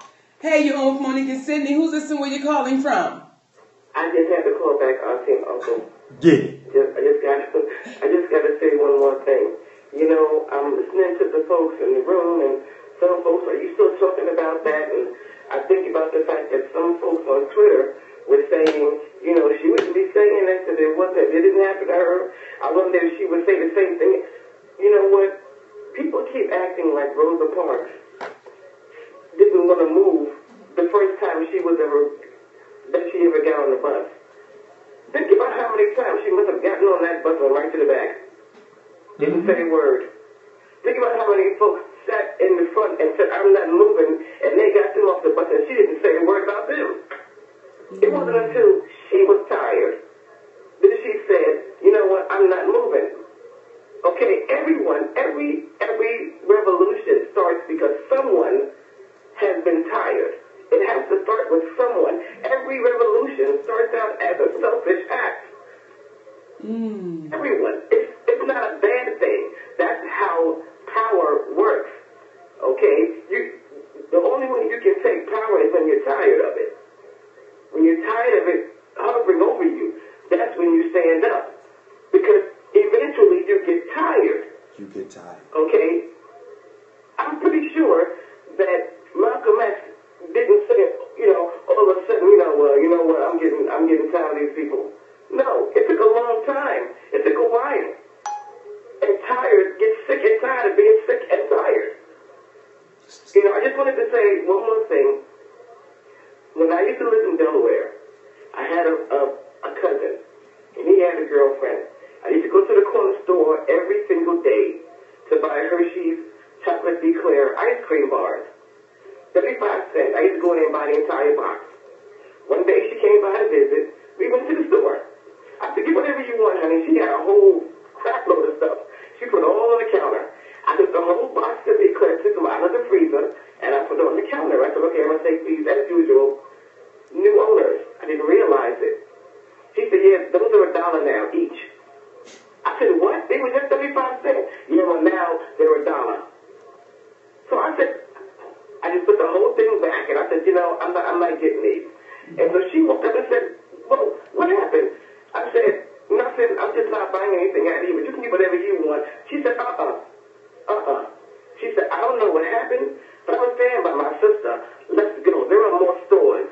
Speaker 1: Hey, you're on with Monique and Sidney. Who's this and where you calling from?
Speaker 3: I just had to call back, Auntie and Uncle.
Speaker 2: Get it.
Speaker 3: I just got to say one more thing. You know, I'm listening to the folks in the room, and some folks, are you still talking about that? And I think about the fact that some folks on Twitter were saying, you know, she wouldn't be saying that because it didn't happen to her. I wonder if she would say the same thing. You know what? People keep acting like Rosa Parks didn't want to move the first time she ever got on the bus. Think about how many times she must have gotten on that bus and went right to the back. Didn't say a word. Think about how many folks sat in the front and said, I'm not moving, and they got them off the bus and she didn't say a word about them. It wasn't until she was tired that she said, you know what, I'm not moving. Okay, every revolution starts because someone has been tired. It has to start with someone. Every revolution starts out as a selfish act. Everyone. It's not a bad thing. That's how power works. Okay? The only way you can take power is when you're tired of it. When you're tired of it hovering over you, that's when you stand up. Because eventually you get tired.
Speaker 2: You get tired.
Speaker 3: Okay? I'm pretty sure that Malcolm X didn't say, all of a sudden, I'm getting tired of these people. No, it took a long time. It took a while. And tired, get sick and tired of being sick and tired. I just wanted to say one more thing. When I used to live in Delaware, I had a cousin, and he had a girlfriend. I used to go to the corner store every single day to buy Hershey's chocolate eclair ice cream bars. 75 cents. I used to go in and buy the entire box. One day she came by to visit. We went to the store. these, as usual, new owners. I didn't realize it. She said, yeah, those are $1 now each. I said, what? They were just 75 cents. Yeah, well, now they're $1. So I said, I just put the whole thing back, and I said, I'm not getting these. And so she walked up and said, well, what happened? I said, nothing. I'm just not buying anything out of you, but you can get whatever you want. She said, She said, I don't know what happened, but I was staying by my sister. Let's go. There are more stores.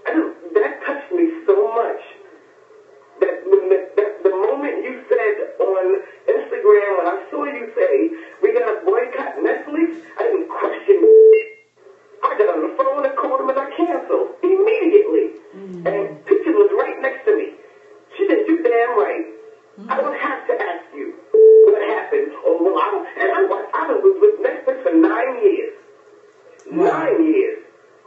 Speaker 3: And that touched me so much. That the moment you said on Instagram, when I saw you say, we got to boycott Netflix, I didn't question it. I got on the phone and called them and I canceled immediately. And picture was right next to me. She said, you damn right. I don't have to ask you what happened. Or, well, I was with Netflix for 9 years. 9 years.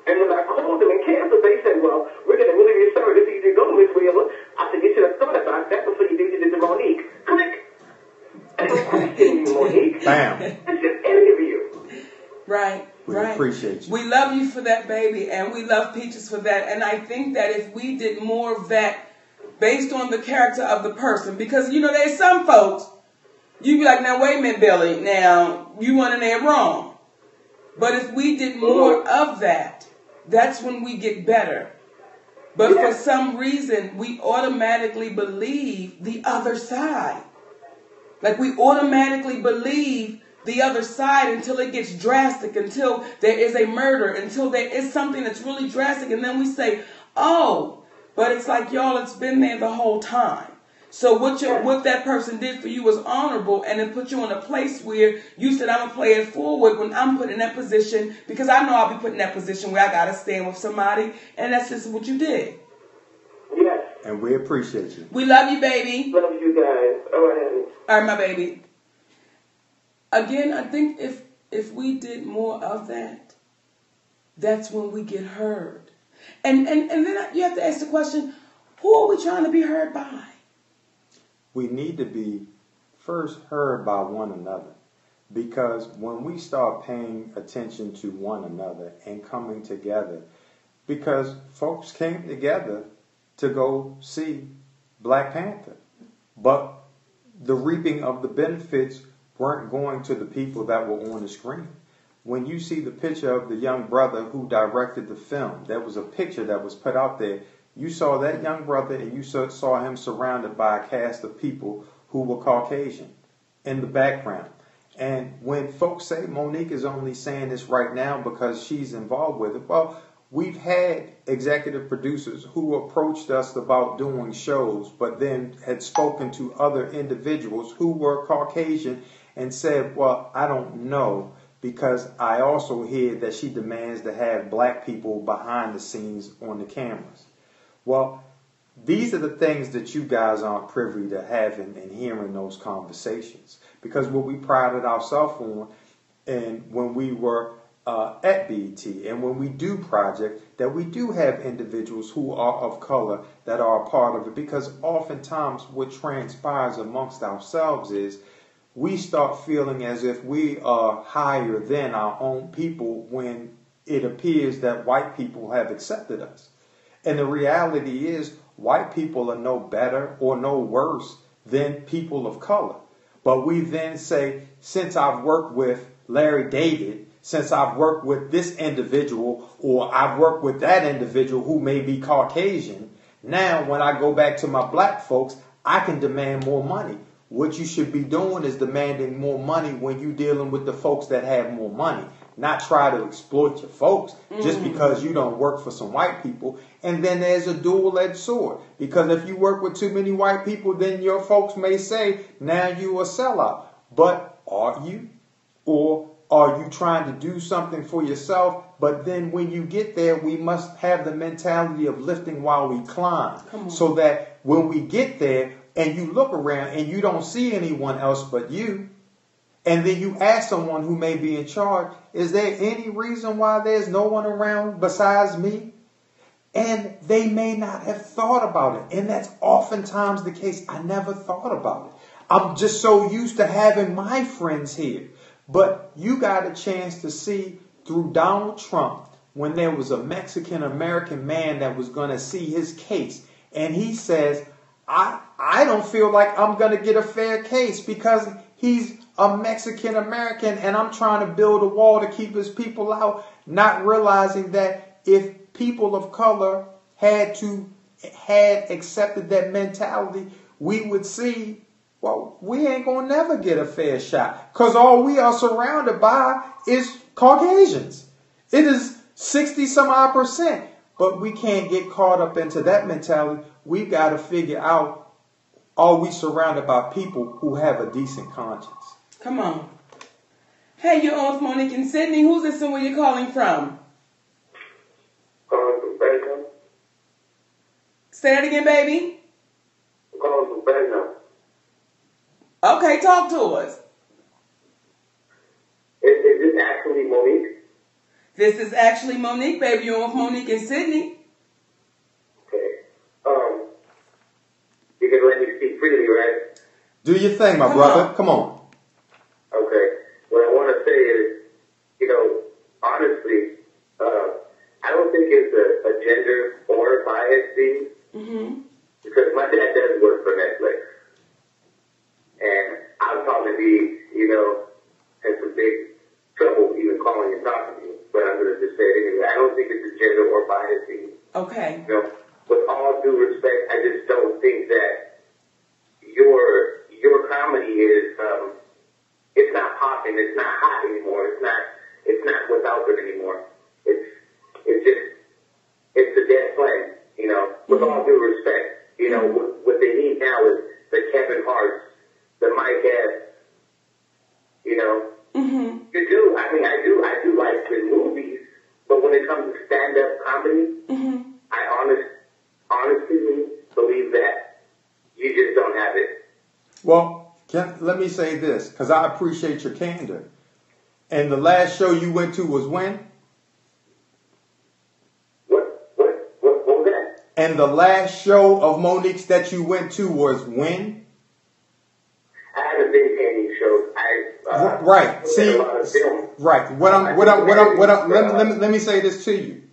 Speaker 3: And when I called them and canceled, they said, well, we're going to really be sorry to see you go, Miss Wheeler. I said, you should have thought about that before you did what you did to Monique. Click. I don't question you, Monique.
Speaker 2: Bam.
Speaker 3: It's just interview.
Speaker 1: Right.
Speaker 2: We
Speaker 1: right.
Speaker 2: appreciate you.
Speaker 1: We love you for that, baby, and we love Peaches for that. And I think that if we did more of that based on the character of the person, because, there's some folks, you be like, now, wait a minute, Billy, now, you went in there wrong. But if we did more of that, that's when we get better. But for some reason, we automatically believe the other side. Like we automatically believe the other side until it gets drastic, until there is a murder, until there is something that's really drastic. And then we say, oh, but it's like, y'all, it's been there the whole time. So what that person did for you was honorable, and it put you in a place where you said, I'm going to play it forward when I'm put in that position, because I know I'll be put in that position where I got to stand with somebody, and that's just what you did.
Speaker 3: Yes.
Speaker 2: And we appreciate you.
Speaker 1: We love you, baby.
Speaker 3: Love you guys. All right, honey.
Speaker 1: All right, my baby. Again, I think if we did more of that, that's when we get heard. And then you have to ask the question, who are we trying to be heard by?
Speaker 2: We need to be first heard by one another, because when we start paying attention to one another and coming together, because folks came together to go see Black Panther, but the reaping of the benefits weren't going to the people that were on the screen. When you see the picture of the young brother who directed the film, there was a picture that was put out there. You saw that young brother and you saw him surrounded by a cast of people who were Caucasian in the background. And when folks say Monique is only saying this right now because she's involved with it, well, we've had executive producers who approached us about doing shows, but then had spoken to other individuals who were Caucasian and said, well, I don't know, because I also hear that she demands to have black people behind the scenes on the cameras. Well, these are the things that you guys aren't privy to having and hearing those conversations. Because what we prided ourselves on, and when we were at BET, and when we do project, that we do have individuals who are of color that are a part of it. Because oftentimes what transpires amongst ourselves is we start feeling as if we are higher than our own people when it appears that white people have accepted us. And the reality is, white people are no better or no worse than people of color. But we then say, since I've worked with Larry David, since I've worked with this individual, or I've worked with that individual who may be Caucasian, now when I go back to my black folks, I can demand more money. What you should be doing is demanding more money when you're dealing with the folks that have more money. Not try to exploit your folks just because you don't work for some white people. And then there's a dual-edged sword. Because if you work with too many white people, then your folks may say, now you a sellout. But are you? Or are you trying to do something for yourself? But then when you get there, we must have the mentality of lifting while we climb. So that when we get there and you look around and you don't see anyone else but you, and then you ask someone who may be in charge, is there any reason why there's no one around besides me? And they may not have thought about it. And that's oftentimes the case. I never thought about it. I'm just so used to having my friends here. But you got a chance to see through Donald Trump when there was a Mexican American man that was going to see his case, and he says, I don't feel like I'm going to get a fair case because he's a Mexican American and I'm trying to build a wall to keep his people out, not realizing that if people of color had accepted that mentality, we would see, well, we ain't going to never get a fair shot because all we are surrounded by is Caucasians. It is 60 some odd %. But we can't get caught up into that mentality. We got to figure out, are we surrounded by people who have a decent conscience?
Speaker 1: Come on. Hey, you're on with Monique and Sidney. Who's this and where you calling from?
Speaker 3: Calling from Fresno.
Speaker 1: Say that again, baby.
Speaker 3: I'm calling from Fresno.
Speaker 1: Okay, talk to us.
Speaker 3: Is this actually Monique?
Speaker 1: This is actually Monique, baby. You're on with Monique and Sidney.
Speaker 3: Okay. You can let me speak freely, right?
Speaker 2: Do your thing, my brother. Come on.
Speaker 3: Okay. What I want to say is, honestly, I don't think it's a gender or bias thing.
Speaker 1: Mm-hmm.
Speaker 3: Because my dad does work for Netflix. And I'm probably be, in some big trouble even calling and talking to you. But I'm going to just say it anyway. I don't think it's a gender or bias thing.
Speaker 1: Okay.
Speaker 3: With all due respect, I just don't think that your comedy is, it's not popping. It's not hot anymore. It's not what's out there anymore. It's a dead flame, with all due respect. What they need now is the Kevin Harts, the Mike S.
Speaker 1: Mm-hmm.
Speaker 3: You do. I mean, I do like the movies, but when it comes to stand-up comedy,
Speaker 1: Mm-hmm.
Speaker 3: I honestly believe that you just don't have it.
Speaker 2: Well, let me say this, because I appreciate your candor. And the last show you went to was when?
Speaker 3: What was that?
Speaker 2: And the last show of Monique's that you went to was when?
Speaker 3: I haven't been to any shows.
Speaker 2: Right. See,
Speaker 3: a lot of films.
Speaker 2: right. Let me say this to you.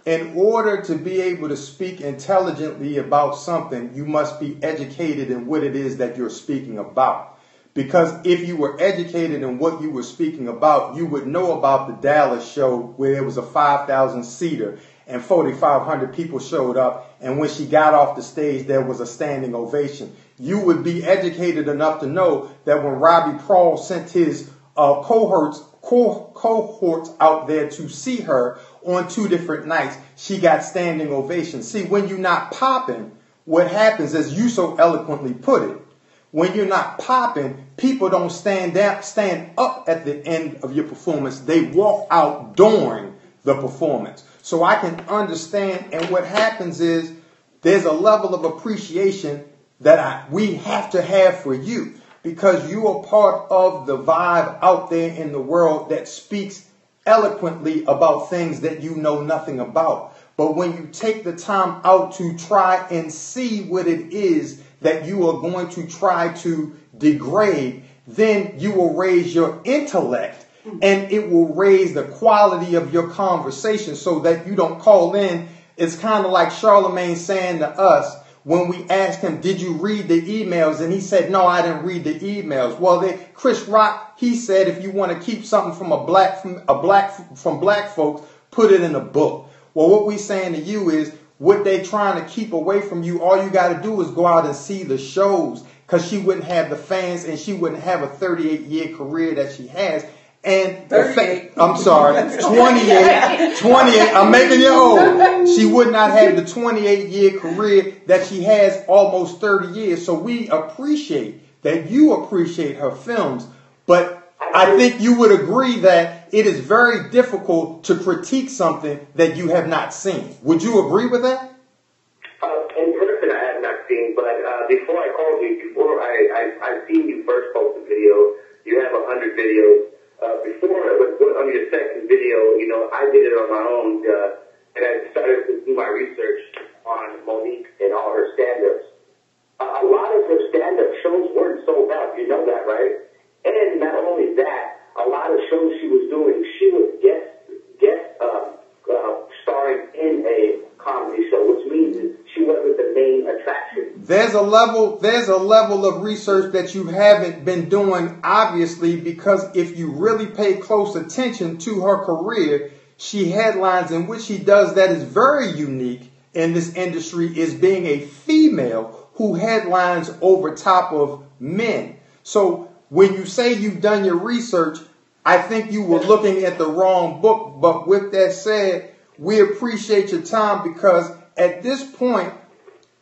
Speaker 2: In order to be able to speak intelligently about something, you must be educated in what it is that you're speaking about. Because if you were educated in what you were speaking about, you would know about the Dallas show where there was a 5,000-seater and 4,500 people showed up. And when she got off the stage, there was a standing ovation. You would be educated enough to know that when Robbie Prawl sent his cohorts out there to see her on 2 different nights, she got standing ovations. See, when you're not popping, what happens is, you so eloquently put it, when you're not popping, people don't stand up at the end of your performance. They walk out during the performance. So I can understand, and what happens is there's a level of appreciation that we have to have for you, because you are part of the vibe out there in the world that speaks eloquently about things that you know nothing about. But when you take the time out to try and see what it is that you are going to try to degrade, then you will raise your intellect and it will raise the quality of your conversation so that you don't call in. It's kind of like Charlemagne saying to us, when we asked him, did you read the emails? And he said, no, I didn't read the emails. Well, Chris Rock, he said, if you want to keep something from black folks, put it in a book. Well, what we're saying to you is, what they trying to keep away from you, all you got to do is go out and see the shows, because she wouldn't have the fans and she wouldn't have a 38-year career that she has. And I'm sorry, 28, I'm making it old. She would not have the 28-year career that she has, almost 30 years. So we appreciate that you appreciate her films, but I think you would agree that it is very difficult to critique something that you have not seen. Would you agree with that?
Speaker 3: In person, I have not seen, but before I called you, before I seen you first post a video, you have 100 videos. Before on your second video, I did it on my own, and I started to do my research on Monique and all her stand-ups. A lot of her stand-up shows weren't sold out. You know that, right? And not only that, a lot of shows she was doing, she was guest
Speaker 4: show, which means she wasn't the main attraction.
Speaker 2: There's a level of research that you haven't been doing, obviously, because if you really pay close attention to her career, she headlines, and what she does that is very unique in this industry is being a female who headlines over top of men. So when you say you've done your research, I think you were looking at the wrong book. But with that said, we appreciate your time, because at this point,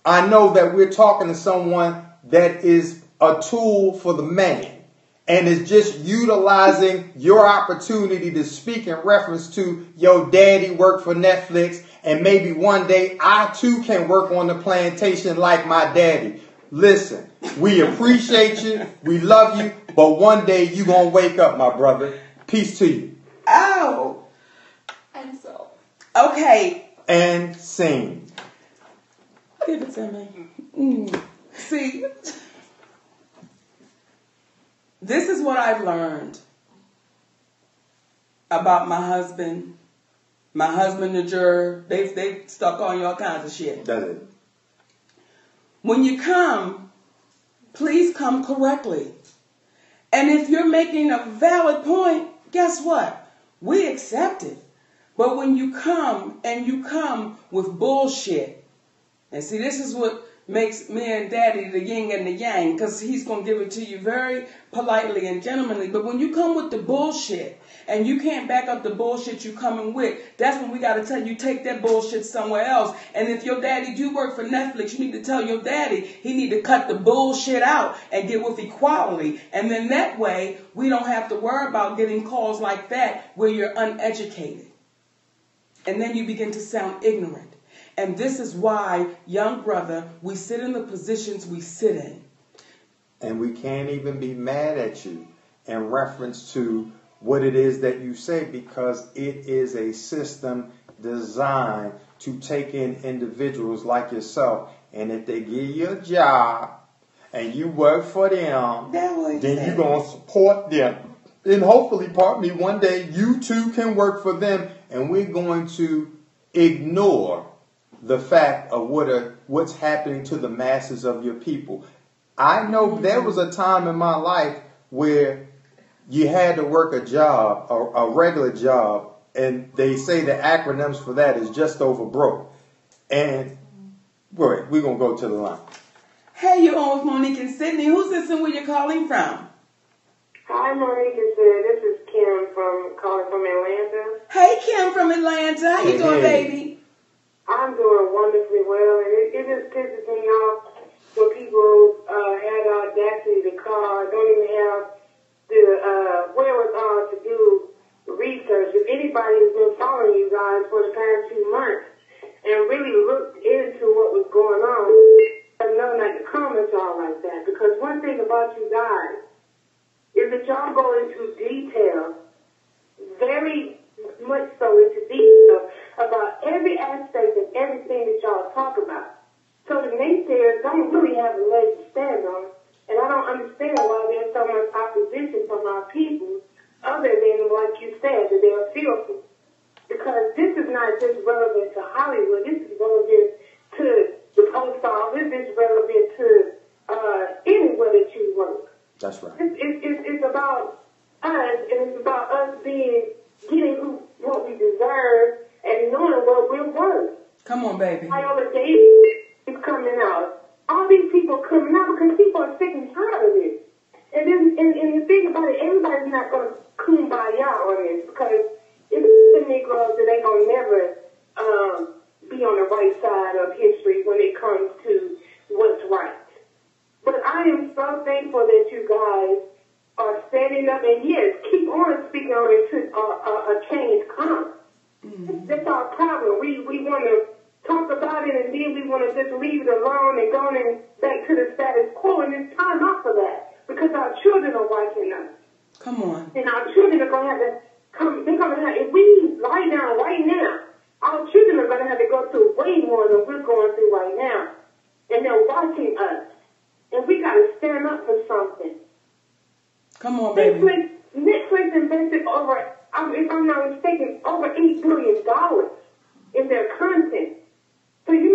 Speaker 2: I know that we're talking to someone that is a tool for the man and is just utilizing your opportunity to speak in reference to your daddy worked for Netflix, and maybe one day I too can work on the plantation like my daddy. Listen, we appreciate you, we love you, but one day you gonna wake up, my brother. Peace to you.
Speaker 1: Oh, and so okay.
Speaker 2: And sing.
Speaker 1: Give it to me. See, this is what I've learned about my husband. My husband, the juror, they start calling you all kinds of shit.
Speaker 2: Does it?
Speaker 1: When you come, please come correctly. And if you're making a valid point, guess what? We accept it. But when you come, and you come with bullshit, and see, this is what makes me and Daddy the yin and the yang, because he's going to give it to you very politely and gentlemanly. But when you come with the bullshit, and you can't back up the bullshit you coming with, that's when we got to tell you, take that bullshit somewhere else. And if your daddy do work for Netflix, you need to tell your daddy he need to cut the bullshit out and get with equality. And then that way, we don't have to worry about getting calls like that where you're uneducated. And then you begin to sound ignorant. And this is why, young brother, we sit in the positions we sit in.
Speaker 2: And we can't even be mad at you in reference to what it is that you say, because it is a system designed to take in individuals like yourself. And if they give you a job and you work for them, then you're going to support them. And hopefully, one day you too can work for them. And we're going to ignore the fact of what's happening to the masses of your people. I know there was a time in my life where you had to work a job, a regular job, and they say the acronyms for that is just over broke. And we're going to go to the line.
Speaker 1: Hey, you're on with Monique and Sidney. Who's this and where you're calling from?
Speaker 3: Hi, Monique. This is Kim calling from Atlanta.
Speaker 1: Hey, Kim from Atlanta. How you doing, baby?
Speaker 3: I'm doing wonderfully well, and it just pisses me off when people have the audacity to call, don't even have the wherewithal to do research. If anybody has been following you guys for the past 2 months and really looked into what was going on, I know not to comment y'all like that, because one thing about you guys is that y'all go into detail, very much so into detail, about every aspect of everything that y'all talk about. So the naysayers don't really have a leg to stand on, and I don't understand why there's so much opposition from our people, other than, like you said, that they're fearful. Because this is not just relevant to Hollywood, this is relevant to the post office, it's relevant to anywhere that you work.
Speaker 2: That's right.
Speaker 3: It's about us, and it's about us getting what we deserve and knowing what we're worth.
Speaker 1: Come on, baby.
Speaker 3: Viola Davis is coming out. All these people coming out because people are sick and tired of it. And the thing about it, everybody's not going to kumbaya on this, because it's the Negroes that ain't going to never be on the right side of history when it comes to what's right. But I am so thankful that you guys are standing up, and yes, keep on speaking on it until a change comes. Mm-hmm. That's our problem. We want to talk about it, and then we want to just leave it alone and go on back to the status quo, and it's time out for that, because our children are watching us.
Speaker 1: Come on.
Speaker 3: And our children are going to have to come, they're going to have, if we lie down right now, our children are going to have to go through way more than we're going through right now. And they're watching us. And we got to stand up for something.
Speaker 1: Come on, baby.
Speaker 3: Netflix invested over, if I'm not mistaken, over $8 billion in their content. So you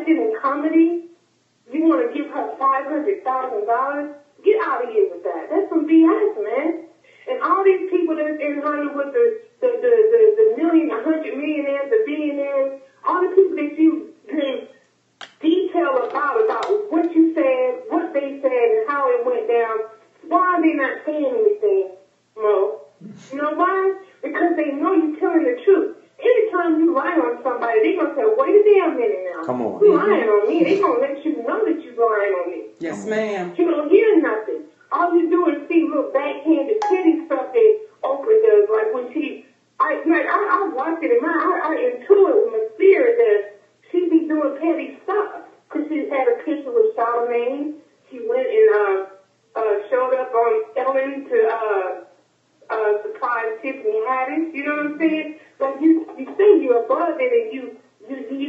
Speaker 3: acting in comedy, you want to give her $500,000? Get out of here with that. That's some BS, man. And all these people that's in Hollywood, the million, 100 millionaires, the billionaires, all the people that you give detail about what you said, what they said, and how it went down, why are they not saying anything, Mo? You know why? Because they know you're telling the truth. Anytime you lie on somebody, they're going to say, wait a damn minute now.
Speaker 2: Come on.
Speaker 3: You lying on me. They're going to let you know that you're lying on me.
Speaker 1: Yes, ma'am.
Speaker 3: You don't hear nothing. All you do is see little backhanded petty stuff that Oprah does. Like when I watch it and I intuit with my spirit that she be doing petty stuff. Because she had a picture with Charlamagne. She went and showed up on Ellen to surprise Tiffany Haddish. You know what I'm saying? But you say you're above it and you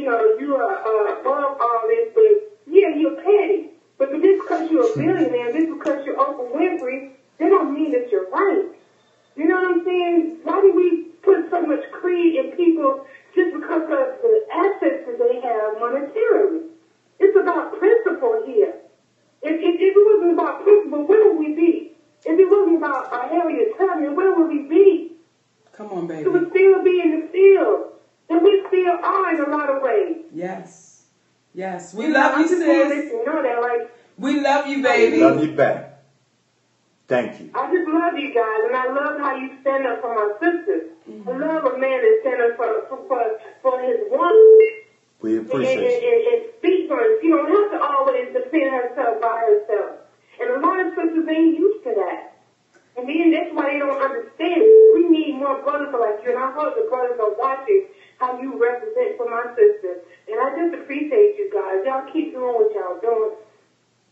Speaker 3: are above all this, but yeah, you're petty. But just because you're a billionaire, just because you're Oprah Winfrey, that don't mean that you're right. You know what I'm saying? Why do we put so much creed in people just because of the assets that they have monetarily? It's about principle here. If it wasn't about principle, where would we be? If it wasn't about Harriet Tubman, where would we be?
Speaker 1: Come on, baby.
Speaker 3: We would still be in the field. And we still are in a lot of ways.
Speaker 1: Yes. Yes. We love you, sis.
Speaker 3: You know that, like,
Speaker 1: we love you, baby.
Speaker 2: We love you back. Thank you.
Speaker 3: I just love you guys, and I love how you stand up for my sisters. I love a man that stands up for his woman.
Speaker 2: We appreciate you.
Speaker 3: And speak for us. You don't have to always defend herself by herself. And a lot of sisters ain't used to that. And then that's why they don't understand it. We need more brothers like you. And I hope the brothers are watching how you represent for my sisters. And I just appreciate you guys. Y'all keep doing what y'all doing.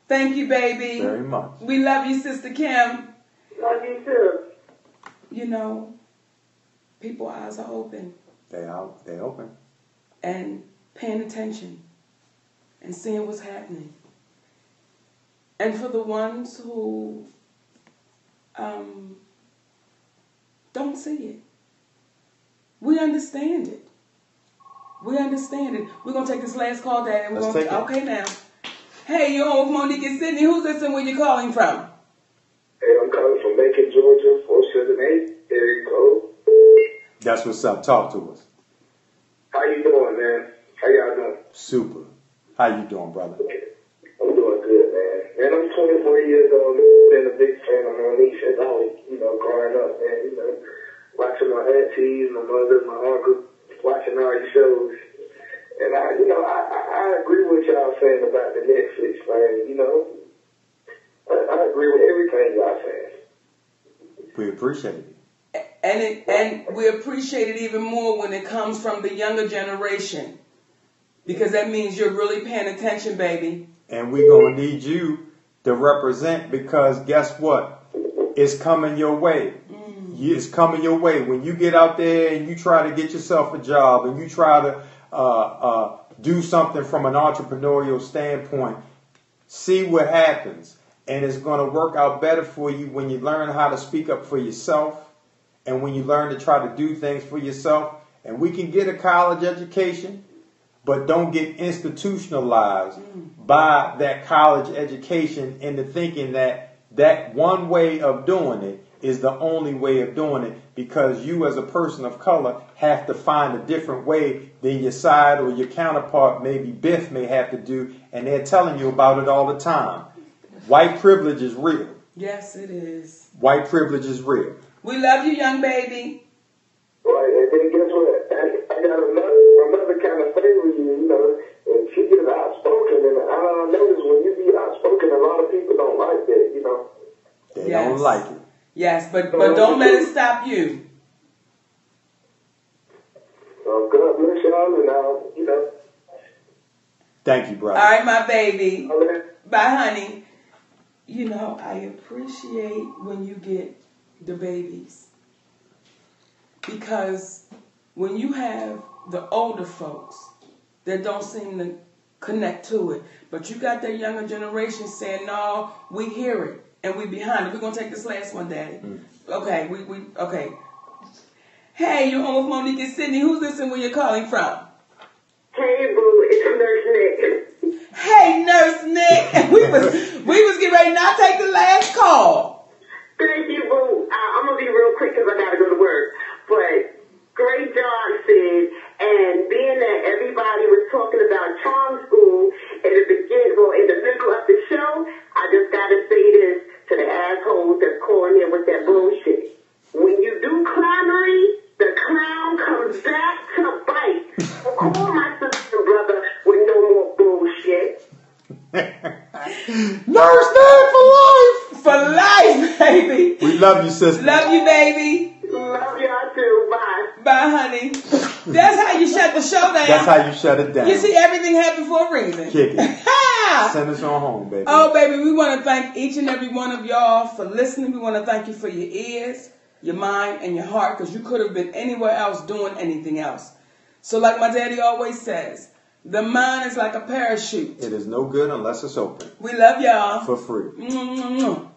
Speaker 1: Thank you, baby.
Speaker 2: Very much.
Speaker 1: We love you, Sister Kim.
Speaker 3: Love you too.
Speaker 1: You know, people's eyes are open.
Speaker 2: They open.
Speaker 1: And paying attention. And seeing what's happening. And for the ones who don't see it, we understand it. We understand it. We're going to take this last call, Daddy.
Speaker 2: Let's take it.
Speaker 1: Okay, now. Hey, you're on with Monique and Sidney. Who's this and where you calling from?
Speaker 5: Hey, I'm calling from Macon, Georgia, 478, area code.
Speaker 2: That's what's up. Talk to us.
Speaker 5: How you doing, man? How y'all doing?
Speaker 2: Super. How you doing, brother?
Speaker 5: I'm doing good, man. Man, I'm 24 years old. Been a big fan of Monique since I was, growing up, man. Watching my aunties, my mother, my uncle, watching all your shows. And I agree with y'all saying about the Netflix thing, I agree with everything y'all saying.
Speaker 2: We appreciate it.
Speaker 1: And we appreciate it even more when it comes from the younger generation. Because that means you're really paying attention, baby.
Speaker 2: And we're going to need you to represent because guess what? It's coming your way. It's coming your way. When you get out there and you try to get yourself a job and you try to do something from an entrepreneurial standpoint, see what happens. And it's going to work out better for you when you learn how to speak up for yourself and when you learn to try to do things for yourself. And we can get a college education, but don't get institutionalized by that college education into thinking that one way of doing it is the only way of doing it because you as a person of color have to find a different way than your side or your counterpart, maybe Biff, may have to do, and they're telling you about it all the time. White privilege is real.
Speaker 1: Yes, it is.
Speaker 2: White privilege is real.
Speaker 1: We love you, young baby.
Speaker 5: Right, and then guess what? I got another kind of favor, and she gets outspoken, and I notice when you be outspoken, a lot of people don't like that,
Speaker 2: They don't like it.
Speaker 1: Yes, but don't let it stop you.
Speaker 5: God bless y'all, and
Speaker 2: Thank you, brother.
Speaker 1: All right, my baby.
Speaker 5: Okay.
Speaker 1: Bye, honey. I appreciate when you get the babies. Because when you have the older folks that don't seem to connect to it, but you got that younger generation saying, no, we hear it. And we behind it. We're going to take this last one, Daddy. Okay, okay. Hey, you're on with Monique and Sidney. Who's this and where you're calling from?
Speaker 3: Hey, boo, it's Nurse Nick.
Speaker 1: Hey, Nurse Nick. And we was getting ready to not take the last call.
Speaker 3: Thank you, boo. I'm going to be real quick because I got to go to work. But great job, Sid. And being that everybody was talking about charm school in the beginning, well, in the middle of the show, I just got to say this to the assholes that's calling in with that bullshit. When you do clownery, the clown comes back to bite. So call my sister and brother with no more bullshit.
Speaker 2: Nurse Dad for life.
Speaker 1: For life, baby.
Speaker 2: We love you, sister.
Speaker 1: Love you, baby.
Speaker 3: Love y'all too. Bye.
Speaker 1: Bye, honey. That's how you shut the show down.
Speaker 2: That's how you shut it down.
Speaker 1: You see, everything happened for a reason.
Speaker 2: Kick it. Send us on home, baby.
Speaker 1: Oh, baby, we want to thank each and every one of y'all for listening. We want to thank you for your ears, your mind, and your heart, because you could have been anywhere else doing anything else. So like my daddy always says, the mind is like a parachute.
Speaker 2: It is no good unless it's open.
Speaker 1: We love y'all.
Speaker 2: For free.
Speaker 1: Mwah, mwah, mwah.